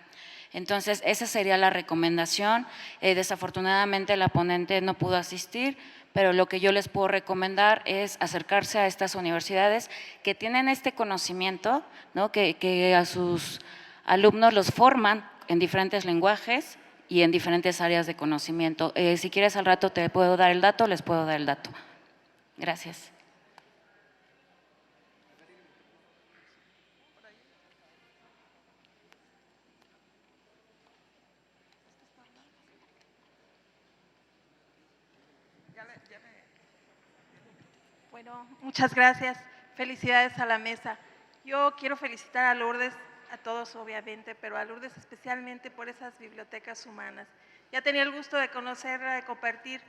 Entonces, esa sería la recomendación. Desafortunadamente, la ponente no pudo asistir, pero lo que yo les puedo recomendar es acercarse a estas universidades que tienen este conocimiento, ¿no? que a sus alumnos los forman en diferentes lenguajes y en diferentes áreas de conocimiento. Si quieres al rato te puedo dar el dato, les puedo dar el dato. Gracias. Bueno, muchas gracias. Felicidades a la mesa. Yo quiero felicitar a Lourdes, a todos obviamente, pero a Lourdes especialmente por esas bibliotecas humanas. Ya tenía el gusto de conocerla, de compartir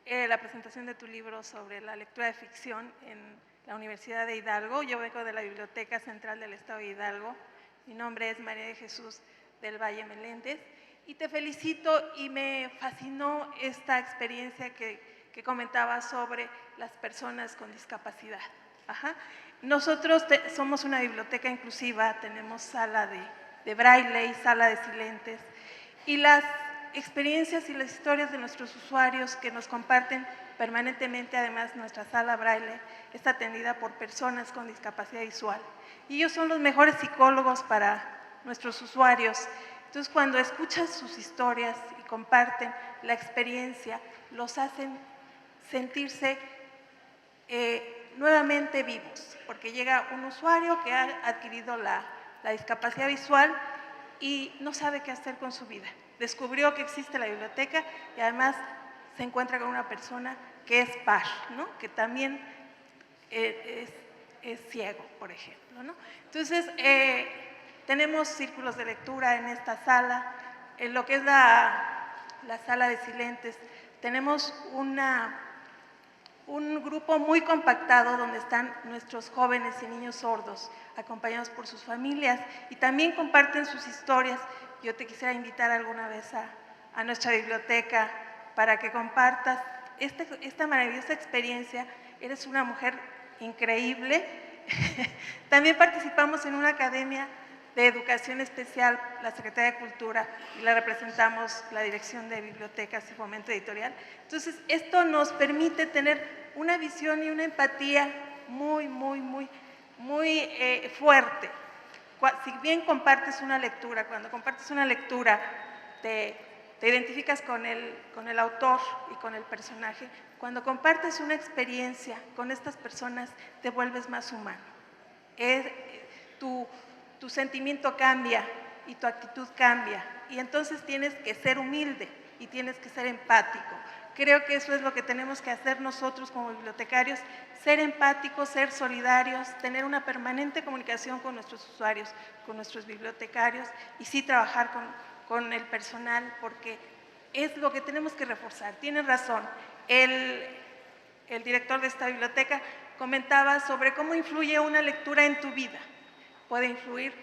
la presentación de tu libro sobre la lectura de ficción en la Universidad de Hidalgo. Yo vengo de la Biblioteca Central del Estado de Hidalgo. Mi nombre es María de Jesús del Valle Meléndez y te felicito y me fascinó esta experiencia que comentaba sobre las personas con discapacidad. Ajá. Nosotros somos una biblioteca inclusiva, tenemos sala de braille y sala de silentes, y las experiencias y las historias de nuestros usuarios que nos comparten permanentemente, además nuestra sala braille está atendida por personas con discapacidad visual. Y ellos son los mejores psicólogos para nuestros usuarios. Entonces, cuando escuchas sus historias y comparten la experiencia, los hacen sentirse nuevamente vivos, porque llega un usuario que ha adquirido la discapacidad visual y no sabe qué hacer con su vida. Descubrió que existe la biblioteca y además se encuentra con una persona que es par, ¿no? Que también es ciego, por ejemplo, ¿no? Entonces, tenemos círculos de lectura en esta sala. En lo que es la sala de silentes, tenemos un grupo muy compactado donde están nuestros jóvenes y niños sordos, acompañados por sus familias, y también comparten sus historias. Yo te quisiera invitar alguna vez a nuestra biblioteca para que compartas esta maravillosa experiencia. Eres una mujer increíble. También participamos en una academia de educación especial, la Secretaría de Cultura, y la representamos la Dirección de Bibliotecas y Fomento Editorial. Entonces, esto nos permite tener una visión y una empatía muy fuerte. Si bien compartes una lectura, cuando compartes una lectura te identificas con el autor y con el personaje. Cuando compartes una experiencia con estas personas, te vuelves más humano. Tu sentimiento cambia y tu actitud cambia, y entonces tienes que ser humilde y tienes que ser empático. Creo que eso es lo que tenemos que hacer nosotros como bibliotecarios, ser empáticos, ser solidarios, tener una permanente comunicación con nuestros usuarios, con nuestros bibliotecarios, y sí trabajar con el personal, porque es lo que tenemos que reforzar. Tienes razón, el director de esta biblioteca comentaba sobre cómo influye una lectura en tu vida. Puede influir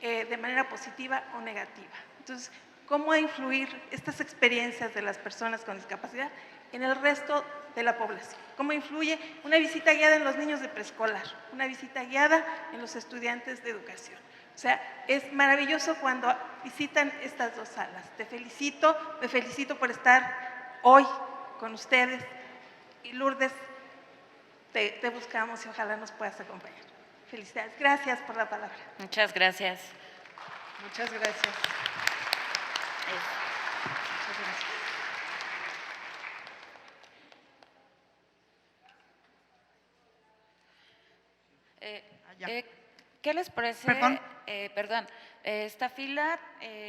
de manera positiva o negativa. Entonces, ¿cómo influir estas experiencias de las personas con discapacidad en el resto de la población? ¿Cómo influye una visita guiada en los niños de preescolar, una visita guiada en los estudiantes de educación? O sea, es maravilloso cuando visitan estas dos salas. Te felicito, me felicito por estar hoy con ustedes. Y Lourdes, te buscamos y ojalá nos puedas acompañar. Felicidades. Gracias por la palabra. Muchas gracias. Muchas gracias. ¿Qué les parece? Perdón. Esta fila,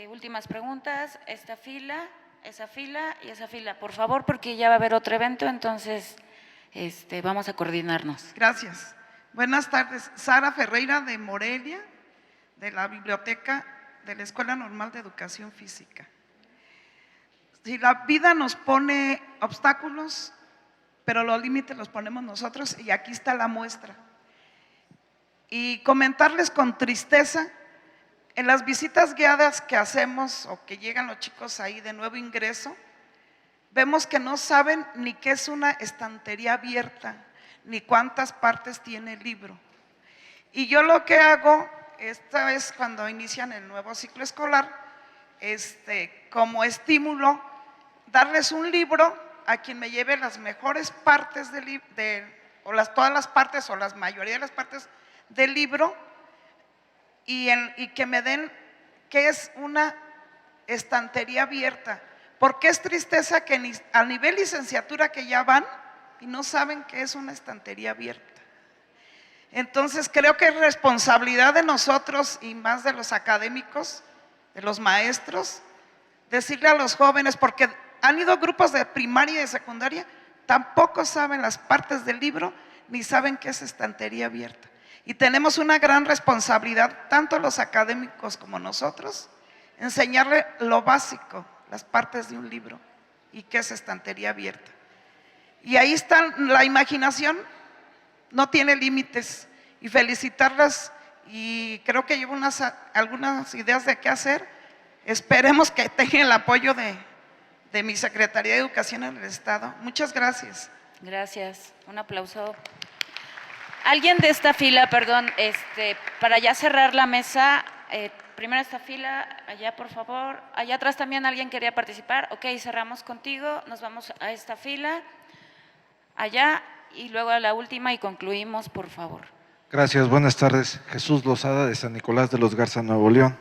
últimas preguntas, esta fila, esa fila y esa fila. Por favor, porque ya va a haber otro evento, entonces vamos a coordinarnos. Gracias. Buenas tardes. Sara Ferreira de Morelia, de la Biblioteca de la Escuela Normal de Educación Física. Si la vida nos pone obstáculos, pero los límites los ponemos nosotros, y aquí está la muestra. Y comentarles con tristeza, en las visitas guiadas que hacemos o que llegan los chicos ahí de nuevo ingreso, vemos que no saben ni qué es una estantería abierta, ni cuántas partes tiene el libro. Y yo lo que hago, esta vez cuando inician el nuevo ciclo escolar, como estímulo, darles un libro a quien me lleve las mejores partes todas las partes o la mayoría de las partes del libro, y que me den qué es una estantería abierta. Porque es tristeza que a nivel licenciatura que ya van y no saben qué es una estantería abierta. Entonces creo que es responsabilidad de nosotros y más de los académicos, de los maestros, decirle a los jóvenes, porque han ido grupos de primaria y de secundaria, tampoco saben las partes del libro ni saben qué es estantería abierta. Y tenemos una gran responsabilidad, tanto los académicos como nosotros, enseñarle lo básico, las partes de un libro y qué es estantería abierta. Y ahí está, la imaginación no tiene límites, y felicitarlas, y creo que llevo algunas ideas de qué hacer. Esperemos que tengan el apoyo de mi Secretaría de Educación en el Estado. Muchas gracias. Gracias. Un aplauso. Alguien de esta fila, perdón, para ya cerrar la mesa, primero esta fila, allá por favor. Allá atrás también alguien quería participar. Ok, cerramos contigo, nos vamos a esta fila, allá y luego a la última y concluimos, por favor. Gracias, buenas tardes. Jesús Lozada de San Nicolás de los Garza, Nuevo León.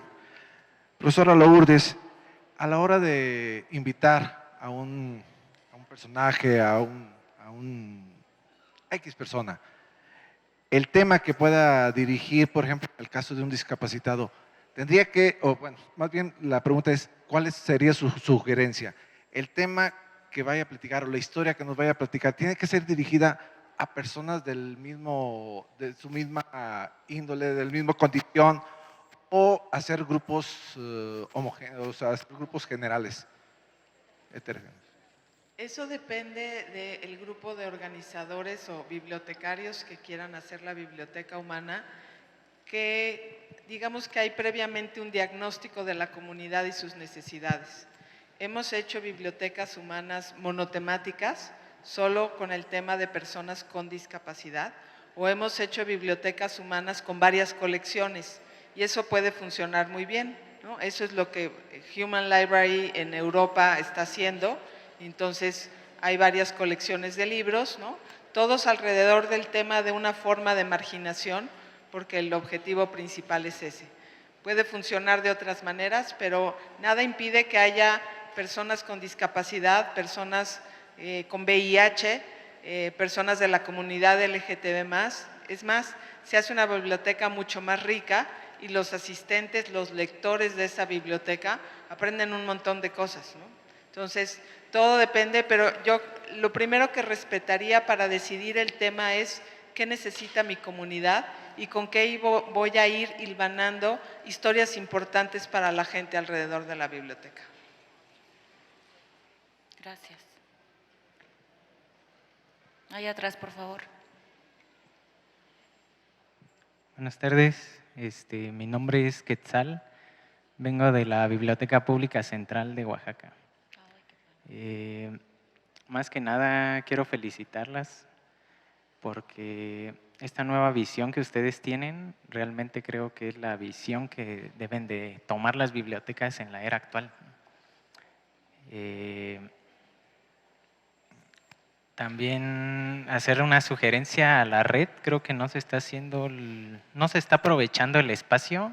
Profesora Lourdes, a la hora de invitar a un personaje, a un X persona, el tema que pueda dirigir, por ejemplo, el caso de un discapacitado, tendría que, o bueno, más bien la pregunta es, ¿cuál sería su sugerencia? El tema que vaya a platicar o la historia que nos vaya a platicar, ¿tiene que ser dirigida a personas de su misma índole, del mismo condición, o hacer grupos homogéneos, o sea, hacer grupos generales, heterogéneos? Eso depende del grupo de organizadores o bibliotecarios que quieran hacer la biblioteca humana, que digamos que hay previamente un diagnóstico de la comunidad y sus necesidades. Hemos hecho bibliotecas humanas monotemáticas, solo con el tema de personas con discapacidad, o hemos hecho bibliotecas humanas con varias colecciones, y eso puede funcionar muy bien, ¿no? Eso es lo que Human Library en Europa está haciendo. Entonces hay varias colecciones de libros, ¿no? Todos alrededor del tema de una forma de marginación, porque el objetivo principal es ese. Puede funcionar de otras maneras, pero nada impide que haya personas con discapacidad, personas con VIH, personas de la comunidad LGTB+. Es más, se hace una biblioteca mucho más rica y los asistentes, los lectores de esa biblioteca aprenden un montón de cosas, ¿no? Entonces, todo depende, pero yo lo primero que respetaría para decidir el tema es qué necesita mi comunidad y con qué voy a ir hilvanando historias importantes para la gente alrededor de la biblioteca. Gracias. Allá atrás, por favor. Buenas tardes, mi nombre es Quetzal, vengo de la Biblioteca Pública Central de Oaxaca. Más que nada quiero felicitarlas porque esta nueva visión que ustedes tienen realmente creo que es la visión que deben de tomar las bibliotecas en la era actual. También hacer una sugerencia a la red, creo que no se está aprovechando el espacio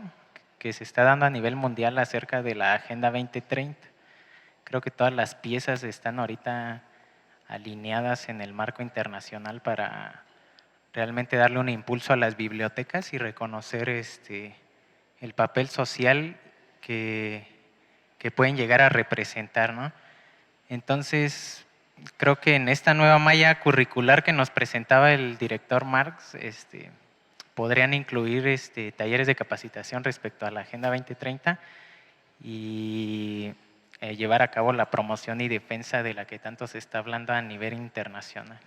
que se está dando a nivel mundial acerca de la Agenda 2030. Creo que todas las piezas están ahorita alineadas en el marco internacional para realmente darle un impulso a las bibliotecas y reconocer el papel social que pueden llegar a representar, ¿no? Entonces, creo que en esta nueva malla curricular que nos presentaba el director Marx, podrían incluir talleres de capacitación respecto a la Agenda 2030 y llevar a cabo la promoción y defensa de la que tanto se está hablando a nivel internacional.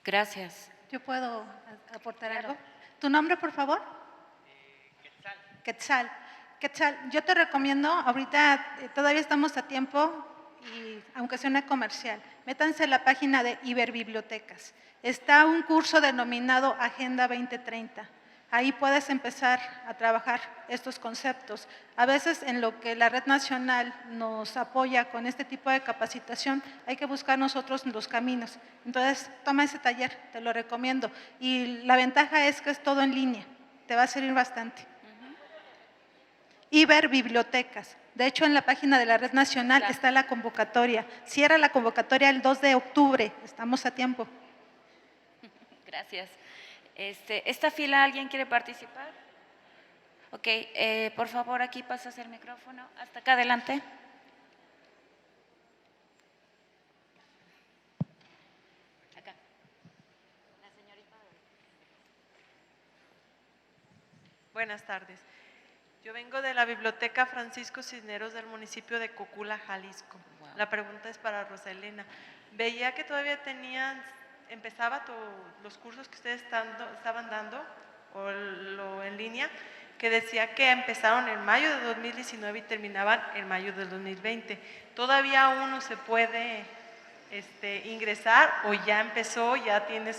Gracias. ¿Yo puedo aportar algo? ¿Tu nombre, por favor? Quetzal. Quetzal, yo te recomiendo, ahorita todavía estamos a tiempo, y aunque sea una comercial, métanse en la página de Iberbibliotecas. Está un curso denominado Agenda 2030. Ahí puedes empezar a trabajar estos conceptos. A veces en lo que la Red Nacional nos apoya con este tipo de capacitación, hay que buscar nosotros los caminos. Entonces, toma ese taller, te lo recomiendo. Y la ventaja es que es todo en línea, te va a servir bastante. Iberbibliotecas. De hecho, en la página de la Red Nacional está la convocatoria. Cierra la convocatoria el 2 de octubre, estamos a tiempo. Gracias. ¿Esta fila alguien quiere participar? Ok, por favor, aquí pasas el micrófono. Hasta acá adelante. Acá. La señorita. Buenas tardes. Yo vengo de la Biblioteca Francisco Cisneros del municipio de Cocula, Jalisco. Wow. La pregunta es para Rosalena. Veía que todavía empezaba los cursos que ustedes estaban dando, o lo en línea, que decía que empezaron en mayo de 2019 y terminaban en mayo de 2020. ¿Todavía uno se puede ingresar o ya empezó, ya tiene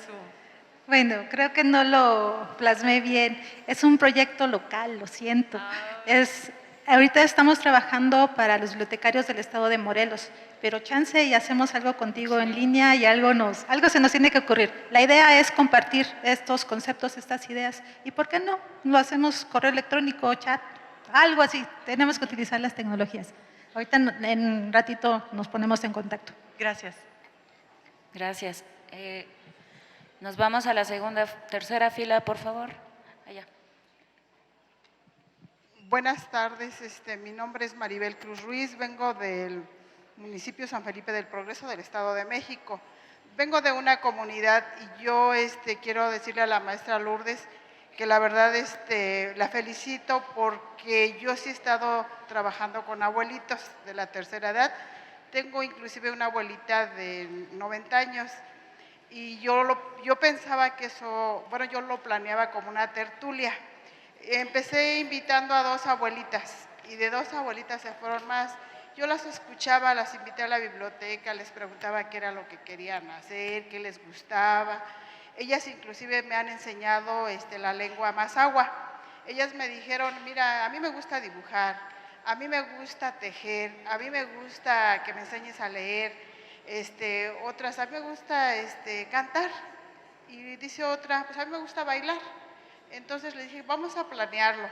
Bueno, creo que no lo plasmé bien. Es un proyecto local, lo siento. Ahorita estamos trabajando para los bibliotecarios del estado de Morelos, pero chance y hacemos algo contigo en línea y algo se nos tiene que ocurrir. La idea es compartir estos conceptos, estas ideas. ¿Y por qué no? Lo hacemos correo electrónico, chat, algo así. Tenemos que utilizar las tecnologías. Ahorita en un ratito nos ponemos en contacto. Gracias. Gracias. Nos vamos a la tercera fila, por favor. Allá. Buenas tardes, mi nombre es Maribel Cruz Ruiz, vengo del municipio San Felipe del Progreso del Estado de México. Vengo de una comunidad y yo quiero decirle a la maestra Lourdes que la verdad la felicito porque yo sí he estado trabajando con abuelitos de la tercera edad. Tengo inclusive una abuelita de 90 años y yo pensaba que eso, bueno, yo lo planeaba como una tertulia. Empecé invitando a 2 abuelitas y de 2 abuelitas se fueron más. Yo las escuchaba, las invité a la biblioteca, les preguntaba qué era lo que querían hacer, qué les gustaba. Ellas inclusive me han enseñado la lengua mazahua. Ellas me dijeron, mira, a mí me gusta dibujar, a mí me gusta tejer, a mí me gusta que me enseñes a leer. Otras, a mí me gusta cantar. Y dice otra, pues a mí me gusta bailar. Entonces le dije, vamos a planearlo.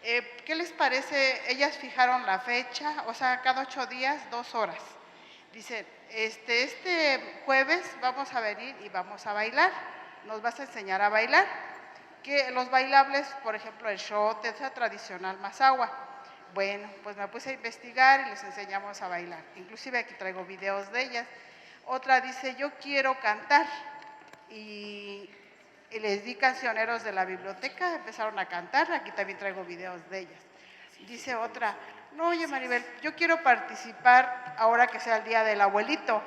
¿Qué les parece? Ellas fijaron la fecha, o sea, cada 8 días, 2 horas. Dicen, este jueves vamos a venir y vamos a bailar. Nos vas a enseñar a bailar. Que los bailables, por ejemplo, el shot, esa tradicional mazahua. Bueno, pues me puse a investigar y les enseñamos a bailar. Inclusive aquí traigo videos de ellas. Otra dice, yo quiero cantar. Y les di cancioneros de la biblioteca, empezaron a cantar, aquí también traigo videos de ellas. Dice otra, no, oye Maribel, yo quiero participar ahora que sea el día del abuelito,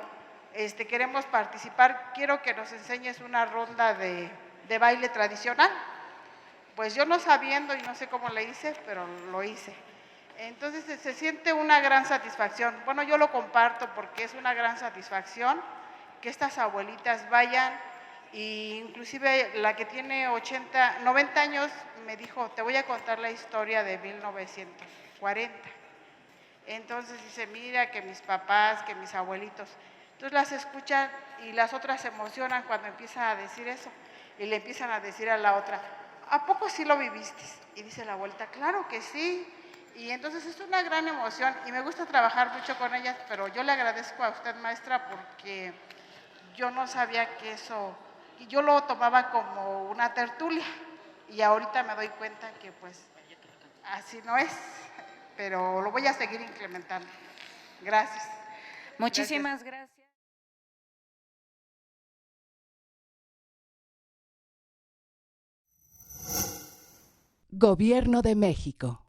queremos participar, quiero que nos enseñes una ronda de baile tradicional. Pues yo no sabiendo y no sé cómo le hice, pero lo hice. Entonces se siente una gran satisfacción. Bueno, yo lo comparto porque es una gran satisfacción que estas abuelitas vayan. Y inclusive la que tiene 90 años me dijo, te voy a contar la historia de 1940. Entonces dice, mira que mis papás, que mis abuelitos. Entonces las escuchan y las otras se emocionan cuando empiezan a decir eso. Y le empiezan a decir a la otra, ¿a poco sí lo viviste? Y dice la abuelita, claro que sí. Y entonces es una gran emoción y me gusta trabajar mucho con ellas, pero yo le agradezco a usted, maestra, porque yo no sabía que eso... Y yo lo tomaba como una tertulia y ahorita me doy cuenta que pues así no es, pero lo voy a seguir implementando. Gracias. Muchísimas gracias. Gobierno de México.